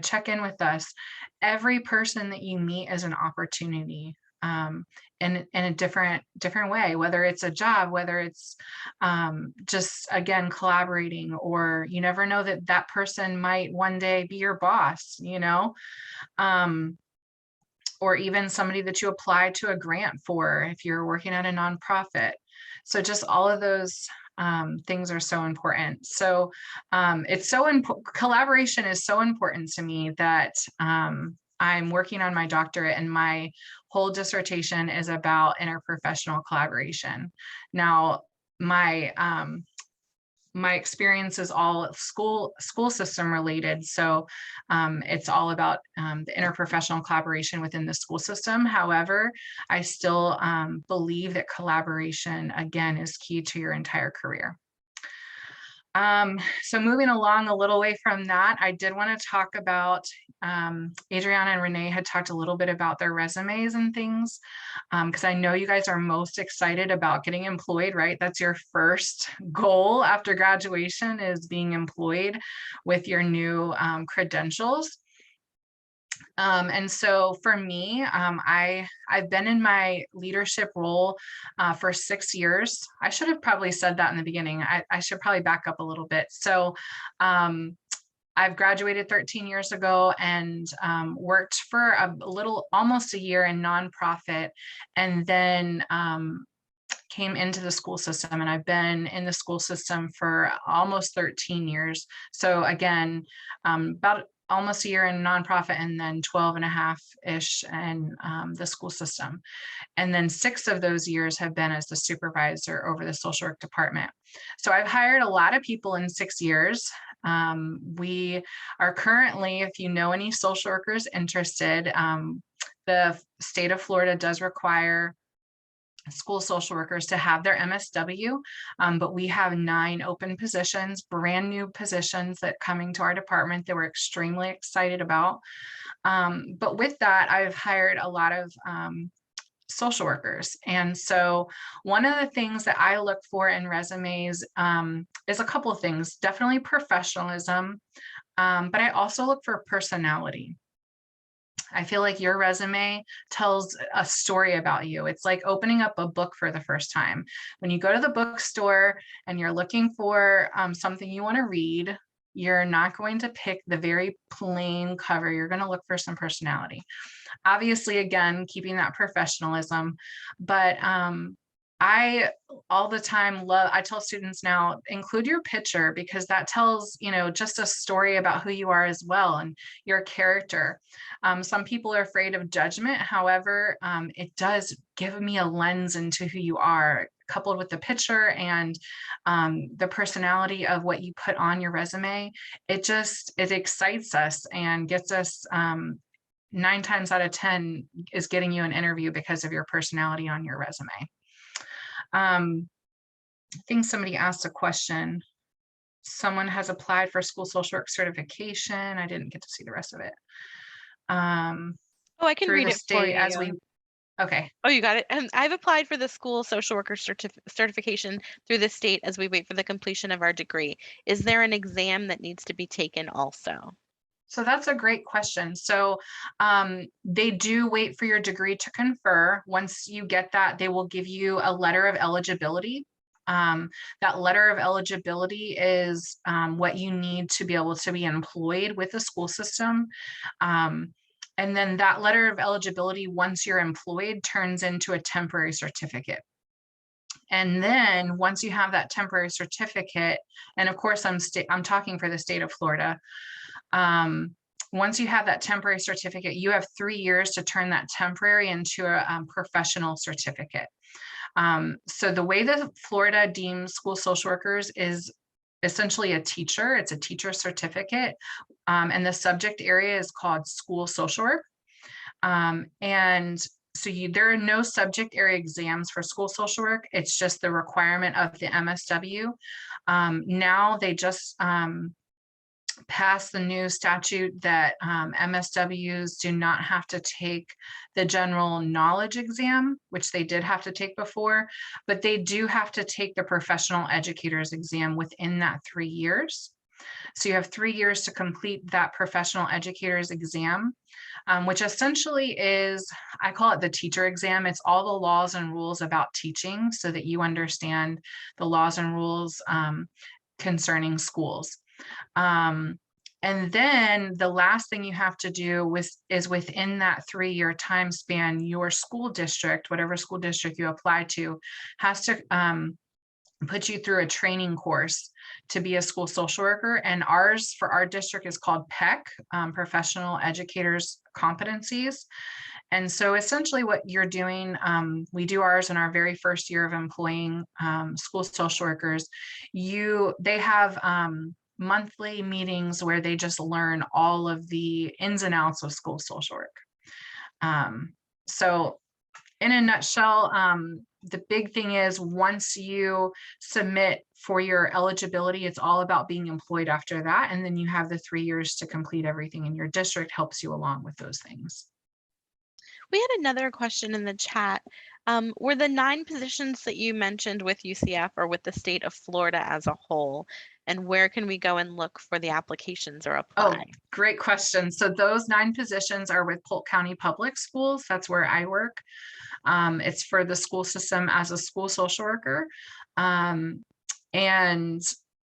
check in with us. Every person that you meet is an opportunity. In a different way, whether it's a job, whether it's just, again, collaborating, or you never know that that person might one day be your boss, or even somebody that you apply to a grant for if you're working at a nonprofit. So just all of those things are so important. So it's so important. Collaboration is so important to me that I'm working on my doctorate, and my whole dissertation is about interprofessional collaboration. Now, my experience is all school system related. So it's all about the interprofessional collaboration within the school system. However, I still believe that collaboration, again, is key to your entire career. So moving along a little way from that, I did want to talk about, Adriana and Renee had talked a little bit about their resumes and things, because I know you guys are most excited about getting employed, right? That's your first goal after graduation, is being employed with your new credentials. And so for me, I've been in my leadership role for 6 years. I should have probably said that in the beginning. I should probably back up a little bit. So I've graduated 13 years ago, and worked for almost a year in nonprofit, and then came into the school system, and I've been in the school system for almost 13 years. So again, about almost a year in nonprofit, and then 12 and a half-ish in the school system. And then 6 of those years have been as the supervisor over the social work department. So I've hired a lot of people in 6 years. We are currently, if you know any social workers interested, the state of Florida does require school social workers to have their MSW, but we have 9 open positions, brand new positions that coming to our department that we're extremely excited about. But with that, I've hired a lot of social workers. And so one of the things that I look for in resumes is a couple of things, definitely professionalism, but I also look for personality. I feel like your resume tells a story about you. It's like opening up a book for the first time. When you go to the bookstore and you're looking for something you want to read, you're not going to pick the very plain cover. You're going to look for some personality. Obviously, again, keeping that professionalism, but I all the time I tell students now, include your picture, because that tells, just a story about who you are as well, and your character. Some people are afraid of judgment. However, it does give me a lens into who you are, coupled with the picture and the personality of what you put on your resume. It excites us and gets us 9 times out of 10 is getting you an interview because of your personality on your resume. I think somebody asked a question. Someone has applied for school social work certification. I didn't get to see the rest of it. I can read it for you. Okay. Oh, you got it. And I've applied for the school social worker certification through the state as we wait for the completion of our degree. Is there an exam that needs to be taken also? So that's a great question. So they do wait for your degree to confer. Once you get that, they will give you a letter of eligibility. That letter of eligibility is what you need to be able to be employed with the school system. And then that letter of eligibility, once you're employed, turns into a temporary certificate. And then once you have that temporary certificate, and of course I'm talking for the state of Florida, once you have that temporary certificate, you have 3 years to turn that temporary into a professional certificate. So the way that Florida deems school social workers is essentially a teacher. It's a teacher certificate, and the subject area is called school social work. And so there are no subject area exams for school social work. It's just the requirement of the MSW. Now they just passed the new statute that MSWs do not have to take the general knowledge exam, which they did have to take before, but they do have to take the professional educators exam within that 3 years. So you have 3 years to complete that professional educators exam, which essentially is, I call it the teacher exam. It's all the laws and rules about teaching so that you understand the laws and rules concerning schools. And then the last thing you have to do is within that 3-year time span, your school district, whatever school district you apply to, has to put you through a training course to be a school social worker. And ours for our district is called PEC, Professional Educators Competencies. And so essentially what you're doing, we do ours in our very first year of employing school social workers. They have monthly meetings where they just learn all of the ins and outs of school social work. So in a nutshell, the big thing is once you submit for your eligibility, it's all about being employed after that. And then you have the 3 years to complete everything, and your district helps you along with those things. We had another question in the chat. Were the 9 positions that you mentioned with UCF or with the state of Florida as a whole? And where can we go and look for the applications or apply? Oh, great question. So those 9 positions are with Polk County Public Schools. That's where I work. It's for the school system as a school social worker. And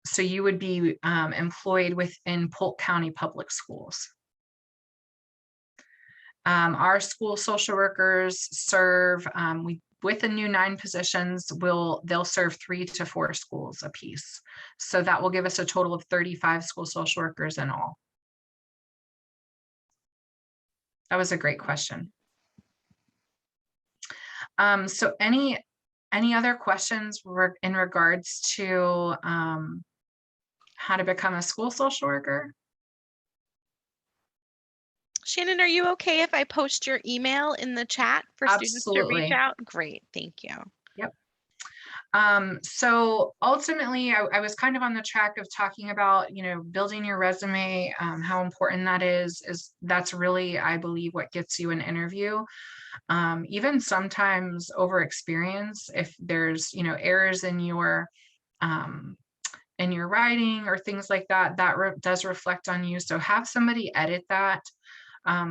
so you would be employed within Polk County Public Schools. Our school social workers serve, with the new 9 positions, they'll serve 3 to 4 schools apiece. So that will give us a total of 35 school social workers in all. That was a great question. So any other questions in regards to how to become a school social worker? Shannon, are you okay if I post your email in the chat for students to reach out? Great, thank you. Yep. So ultimately, I was kind of on the track of talking about, building your resume, how important that is that's really, I believe, what gets you an interview. Even sometimes over experience, if there's, errors in your writing or things like that, does reflect on you. So have somebody edit that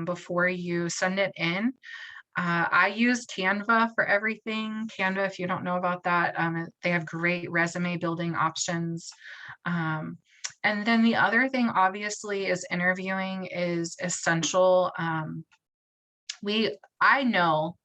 before you send it in. I use Canva for everything. Canva, if you don't know about that, they have great resume building options. And then the other thing, obviously, is interviewing is essential.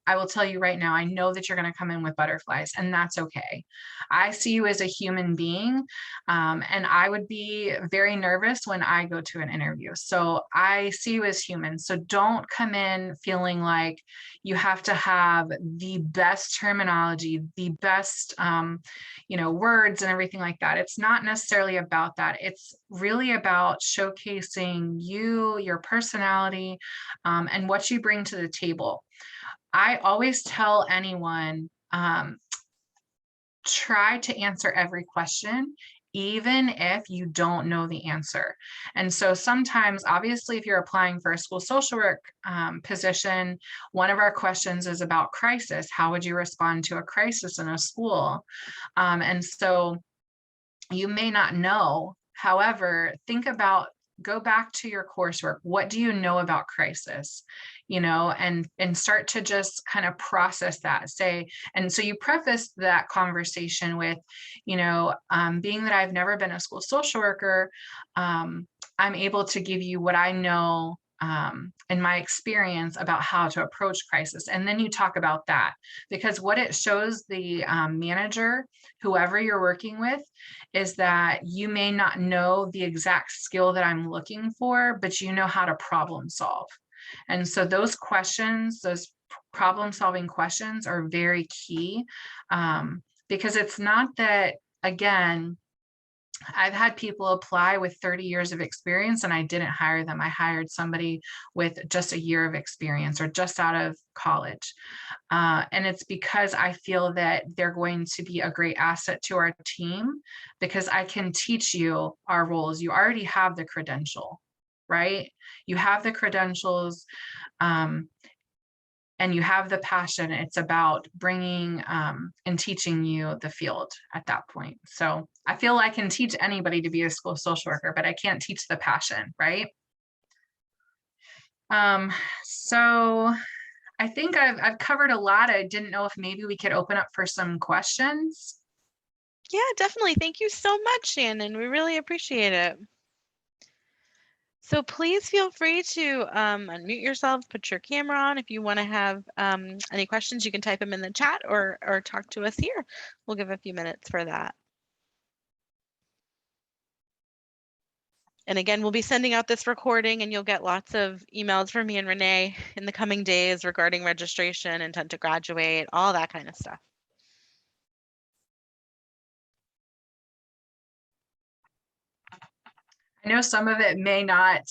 I will tell you right now, I know that you're going to come in with butterflies, and that's okay. I see you as a human being, and I would be very nervous when I go to an interview. So I see you as human. So don't come in feeling like you have to have the best terminology, the best, words and everything like that. It's not necessarily about that. It's really about showcasing you, your personality, and what you bring to the table. I always tell anyone, try to answer every question, even if you don't know the answer. And so sometimes, obviously, if you're applying for a school social work position, one of our questions is about crisis. How would you respond to a crisis in a school? And so you may not know. However, go back to your coursework. What do you know about crisis? And start to just kind of process that, and so you preface that conversation with, being that I've never been a school social worker, I'm able to give you what I know in my experience about how to approach crisis. And then you talk about that, because what it shows the manager, whoever you're working with, is that you may not know the exact skill that I'm looking for, but you know how to problem solve. And so those questions, those problem solving questions, are very key, because it's not that, again, I've had people apply with 30 years of experience and I didn't hire them. I hired somebody with just a year of experience or just out of college. And it's because I feel that they're going to be a great asset to our team because I can teach you our roles. You already have the credential, right? You have the credentials. And you have the passion. It's about bringing and teaching you the field at that point. So I feel I can teach anybody to be a school social worker, but I can't teach the passion, right? So I think I've covered a lot. I didn't know if maybe we could open up for some questions. Yeah, definitely. Thank you so much, Shannon. We really appreciate it. So please feel free to unmute yourself, put your camera on. If you want to have any questions, you can type them in the chat or talk to us here. We'll give a few minutes for that. And again, we'll be sending out this recording and you'll get lots of emails from me and Renee in the coming days regarding registration, intent to graduate, all that kind of stuff. I know some of it may not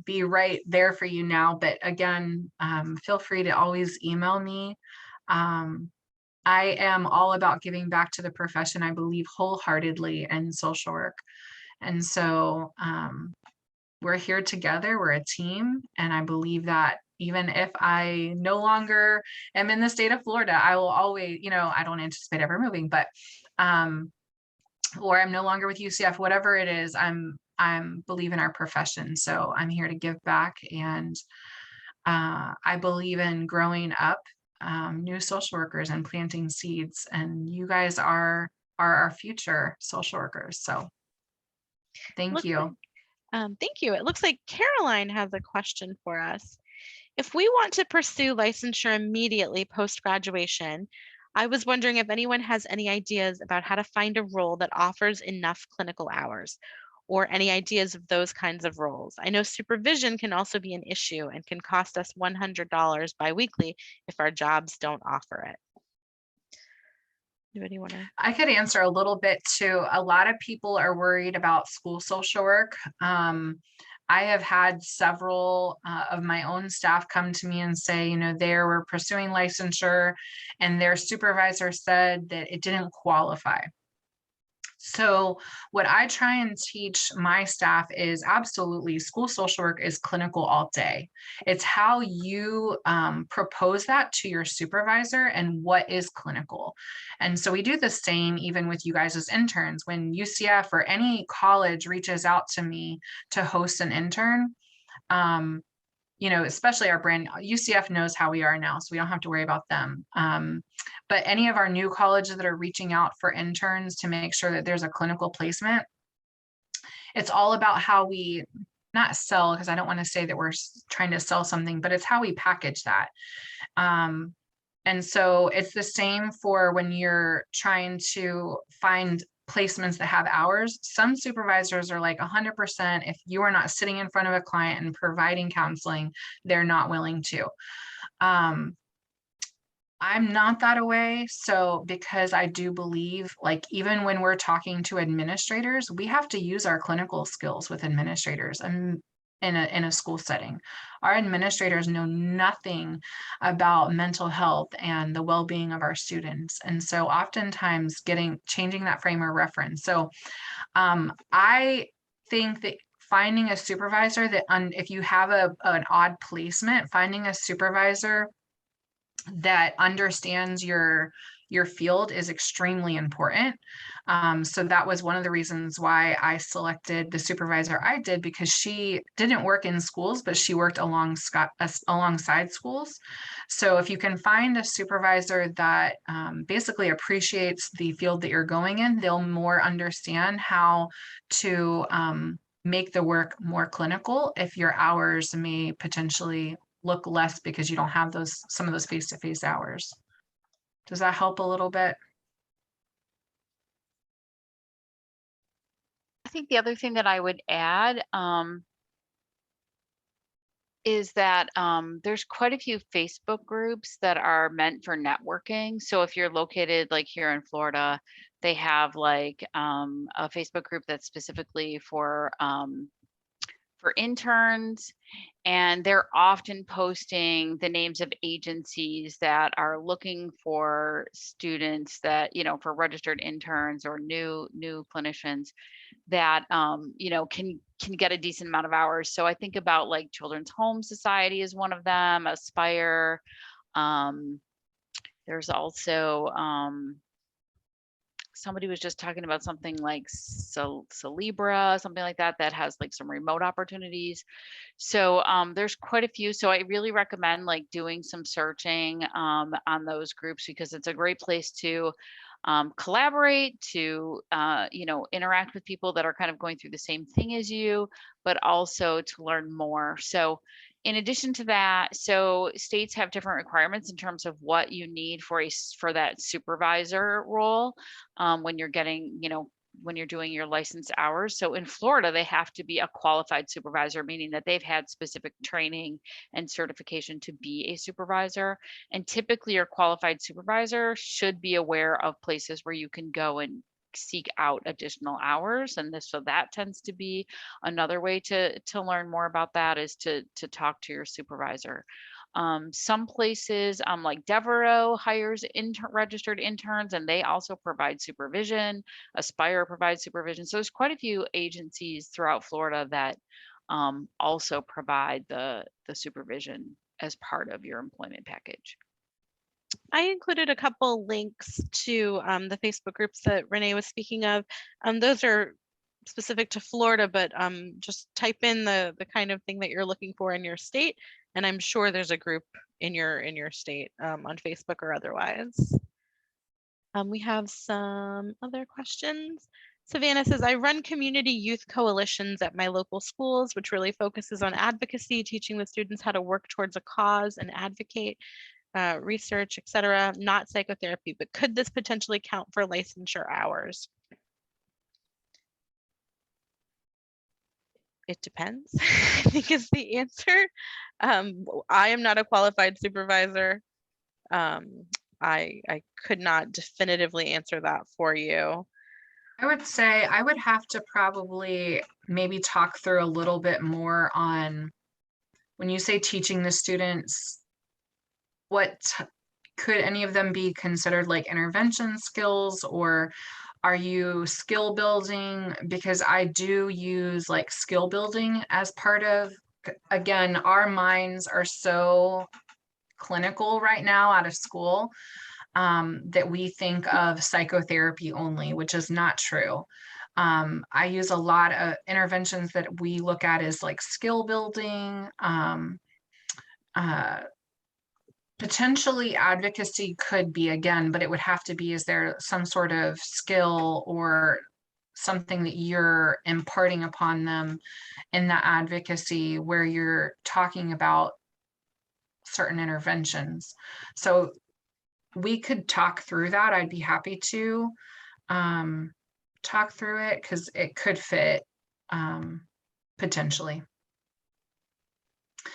be right there for you now, but again, feel free to always email me. I am all about giving back to the profession. I believe wholeheartedly in social work. And so we're here together, we're a team. And I believe that even if I no longer am in the state of Florida, I will always, I don't anticipate ever moving, but or I'm no longer with UCF, whatever it is, I'm believe in our profession. So I'm here to give back. And I believe in growing up new social workers and planting seeds. And you guys are our future social workers. So thank you. Thank you. It looks like Caroline has a question for us. If we want to pursue licensure immediately post-graduation, I was wondering if anyone has any ideas about how to find a role that offers enough clinical hours or any ideas of those kinds of roles. I know supervision can also be an issue and can cost us $100 biweekly if our jobs don't offer it. Anybody want to? I could answer a little bit too. A lot of people are worried about school social work. I have had several of my own staff come to me and say, they were pursuing licensure and their supervisor said that it didn't qualify. So what I try and teach my staff is absolutely school social work is clinical all day. It's how you propose that to your supervisor and what is clinical. And so we do the same even with you guys as interns. When UCF or any college reaches out to me to host an intern, especially our brand, UCF knows how we are now, so we don't have to worry about them. But any of our new colleges that are reaching out for interns to make sure that there's a clinical placement, it's all about how we not sell, because I don't want to say that we're trying to sell something, but it's how we package that. And so it's the same for when you're trying to find placements that have hours. Some supervisors are like 100%, if you are not sitting in front of a client and providing counseling, they're not willing to. I'm not that way. So because I do believe, like, even when we're talking to administrators, we have to use our clinical skills with administrators and in a school setting. Our administrators know nothing about mental health and the well-being of our students. And so oftentimes changing that frame of reference. So I think that finding a supervisor that if you have an odd placement, finding a supervisor that understands your field is extremely important. So that was one of the reasons why I selected the supervisor I did, because she didn't work in schools, but she worked alongside schools. So if you can find a supervisor that basically appreciates the field that you're going in, they'll more understand how to make the work more clinical if your hours may potentially look less because you don't have some of those face-to-face hours. Does that help a little bit? I think the other thing that I would add is that there's quite a few Facebook groups that are meant for networking. So if you're located like here in Florida, they have like a Facebook group that's specifically for interns, and they're often posting the names of agencies that are looking for students that, you know, for registered interns or new clinicians that you know, can get a decent amount of hours. So I think about like Children's Home Society is one of them, Aspire. Um, there's also somebody was just talking about something like Celebra, something like that, that has like some remote opportunities. So there's quite a few. So I really recommend like doing some searching on those groups, because it's a great place to collaborate, to you know, interact with people that are kind of going through the same thing as you, but also to learn more. So in addition to that, so states have different requirements in terms of what you need for for that supervisor role when you're getting, you know, when you're doing your licensed hours. So in Florida, they have to be a qualified supervisor, meaning that they've had specific training and certification to be a supervisor. And typically your qualified supervisor should be aware of places where you can go and seek out additional hours. And this, so that tends to be another way to learn more about that, is to talk to your supervisor. Some places like Devereaux hires registered interns, and they also provide supervision. Aspire provides supervision. So there's quite a few agencies throughout Florida that also provide the supervision as part of your employment package. I included a couple links to the Facebook groups that Renee was speaking of. Those are specific to Florida, but just type in the kind of thing that you're looking for in your state, and I'm sure there's a group in your state on Facebook or otherwise. We have some other questions. Savannah says, I run community youth coalitions at my local schools, which really focuses on advocacy, teaching the students how to work towards a cause and advocate, research, etc., not psychotherapy. But could this potentially count for licensure hours? It depends, I think is the answer. I am not a qualified supervisor. I could not definitively answer that for you. I would say I would have to probably maybe talk through a little bit more on when you say teaching the students, could any of them be considered like intervention skills, or are you skill building? Because I do use like skill building as part of, again, our minds are so clinical right now out of school that we think of psychotherapy only, which is not true. I use a lot of interventions that we look at as like skill building. Potentially advocacy could be, again, but it would have to be, is there some sort of skill or something that you're imparting upon them in the advocacy where you're talking about certain interventions? So we could talk through that. I'd be happy to talk through it because it could fit potentially.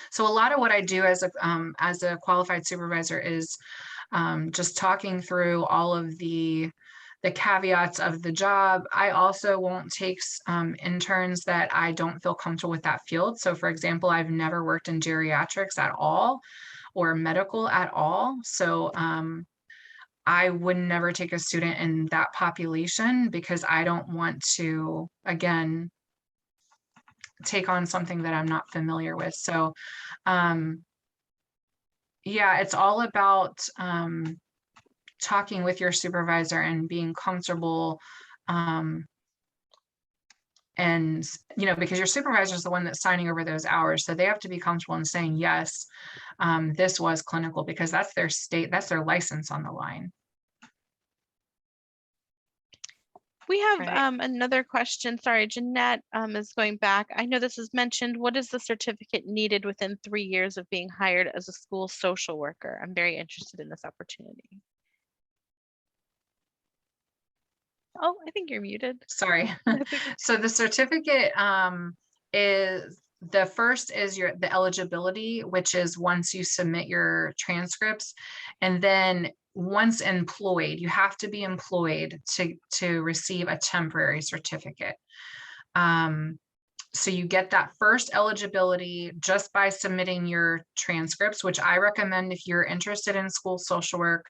So a lot of what I do as a qualified supervisor is just talking through all of the caveats of the job. I also won't take interns that I don't feel comfortable with that field. So for example, I've never worked in geriatrics at all or medical at all. So I would never take a student in that population because I don't want to, again, take on something that I'm not familiar with. So yeah, it's all about talking with your supervisor and being comfortable, and you know, because your supervisor is the one that's signing over those hours, so they have to be comfortable in saying yes, this was clinical, because that's their state, that's their license on the line. We have Right. another question. Sorry, Jeanette is going back. I know this is mentioned. What is the certificate needed within 3 years of being hired as a school social worker? I'm very interested in this opportunity. Oh, I think you're muted. Sorry. So the certificate is the first is the eligibility, which is once you submit your transcripts, and then once employed, you have to be employed to receive a temporary certificate. So you get that first eligibility just by submitting your transcripts, which I recommend if you're interested in school social work,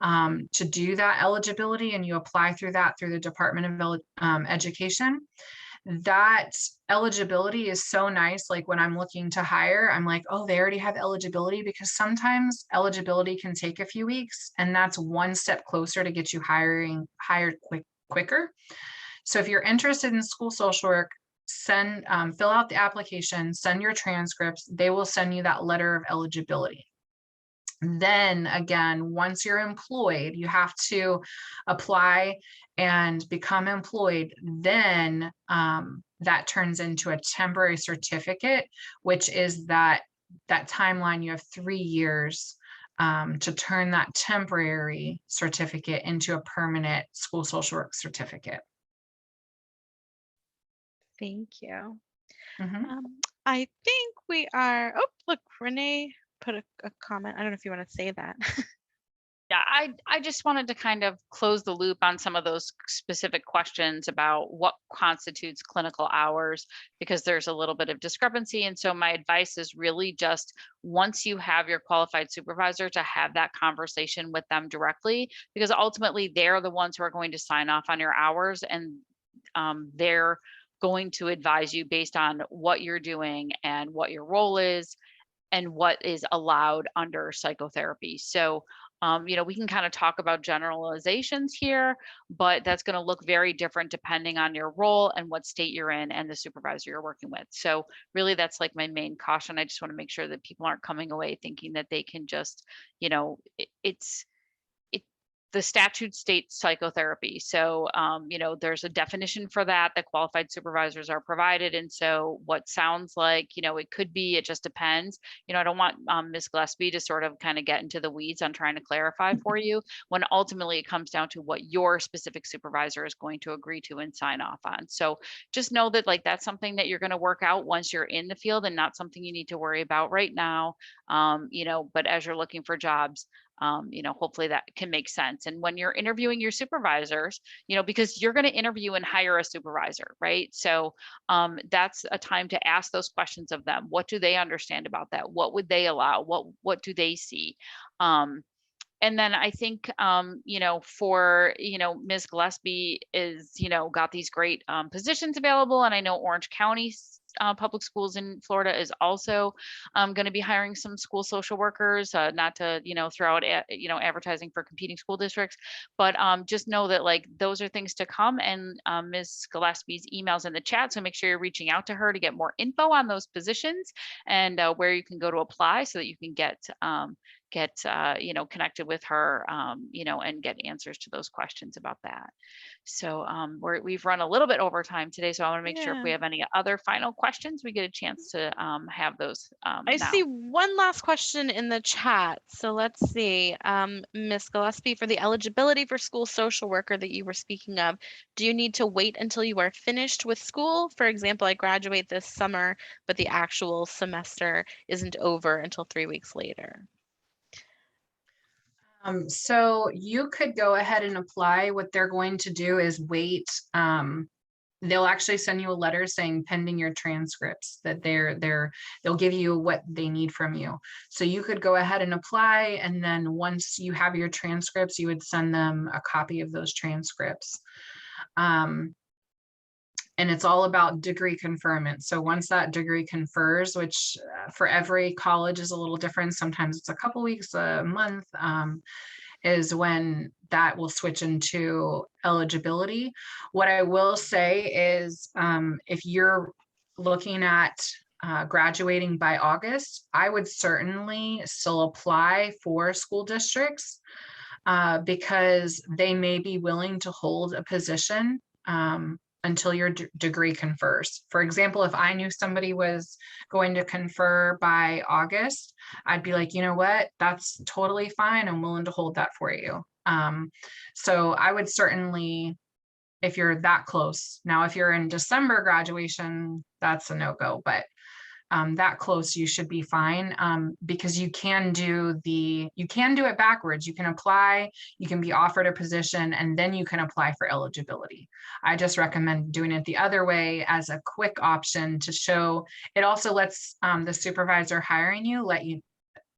to do that eligibility, and you apply through the Department of Education. That eligibility is so nice. Like when I'm looking to hire, I'm like, oh, they already have eligibility, because sometimes eligibility can take a few weeks, and that's one step closer to get you hired quicker. So if you're interested in school social work, fill out the application, send your transcripts. They will send you that letter of eligibility. Then again, once you're employed, you have to apply and become employed. Then that turns into a temporary certificate, which is that timeline. You have 3 years to turn that temporary certificate into a permanent school social work certificate. Thank you. Mhm. I think we are, oh, look, Renee put a comment. I don't know if you want to say that. Yeah, I just wanted to kind of close the loop on some of those specific questions about what constitutes clinical hours, because there's a little bit of discrepancy. And so my advice is really just, once you have your qualified supervisor, to have that conversation with them directly, because ultimately they're the ones who are going to sign off on your hours, and they're going to advise you based on what you're doing and what your role is and what is allowed under psychotherapy. So, we can kind of talk about generalizations here, but that's going to look very different depending on your role and what state you're in and the supervisor you're working with. So really, that's like my main caution. I just want to make sure that people aren't coming away thinking that they can just, it's the statute states psychotherapy. So, there's a definition for that qualified supervisors are provided. And so what sounds like, it could be, it just depends. I don't want Ms. Gillespie to sort of kind of get into the weeds on trying to clarify for you, when ultimately it comes down to what your specific supervisor is going to agree to and sign off on. So just know that that's something that you're going to work out once you're in the field, and not something you need to worry about right now. But as you're looking for jobs, hopefully that can make sense. And when you're interviewing your supervisors, because you're going to interview and hire a supervisor, right? So that's a time to ask those questions of them. What do they understand about that? What would they allow? What do they see? And then I think, for, Ms. Gillespie is, got these great positions available. And I know Orange County Public Schools in Florida is also going to be hiring some school social workers, not to, throw out, advertising for competing school districts, but just know that those are things to come. And Ms. Gillespie's emails in the chat. So make sure you're reaching out to her to get more info on those positions and where you can go to apply, so that you can get connected with her, and get answers to those questions about that. So we've run a little bit over time today, so I want to make sure if we Yeah. have any other final questions, we get a chance to have those I now. see one last question in the chat. So let's see. Ms. Gillespie, for the eligibility for school social worker that you were speaking of, do you need to wait until you are finished with school? For example, I graduate this summer, but the actual semester isn't over until 3 weeks later. So you could go ahead and apply. What they're going to do is wait. They'll actually send you a letter saying pending your transcripts, that they'll give you what they need from you. So you could go ahead and apply, and then once you have your transcripts, you would send them a copy of those transcripts. And it's all about degree conferment. So once that degree confers, which for every college is a little different, sometimes it's a couple weeks, a month, is when that will switch into eligibility. What I will say is, if you're looking at graduating by August, I would certainly still apply for school districts because they may be willing to hold a position until your degree confers. For example, if I knew somebody was going to confer by August, I'd be like, you know what, that's totally fine. I'm willing to hold that for you. So I would certainly, if you're that close. Now, if you're in December graduation, that's a no-go. But that close, you should be fine, because you can do it backwards. You can apply, you can be offered a position, and then you can apply for eligibility. I just recommend doing it the other way as a quick option to show. It also lets the supervisor hiring you let you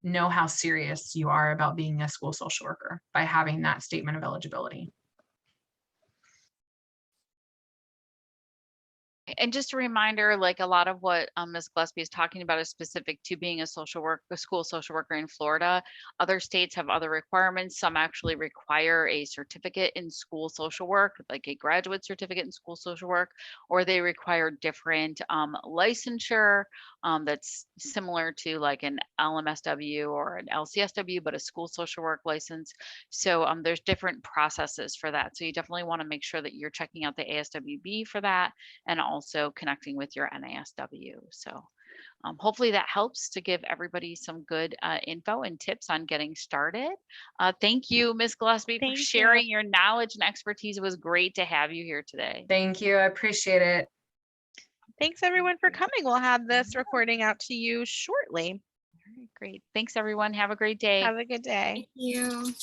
know how serious you are about being a school social worker by having that statement of eligibility. And just a reminder, like a lot of what Ms. Gillespie is talking about is specific to being a school social worker in Florida. Other states have other requirements. Some actually require a certificate in school social work, like a graduate certificate in school social work, or they require different licensure that's similar to like an LMSW or an LCSW, but a school social work license. So there's different processes for that. So you definitely want to make sure that you're checking out the ASWB for that, and also connecting with your NASW. So hopefully that helps to give everybody some good info and tips on getting started. Thank you, Ms. Gillespie, for Thank you. sharing your knowledge and expertise. It was great to have you here today. Thank you. I appreciate it. Thanks everyone for coming. We'll have this recording out to you shortly. All right, great. Thanks, everyone. Have a great day. Have a good day. Thank you.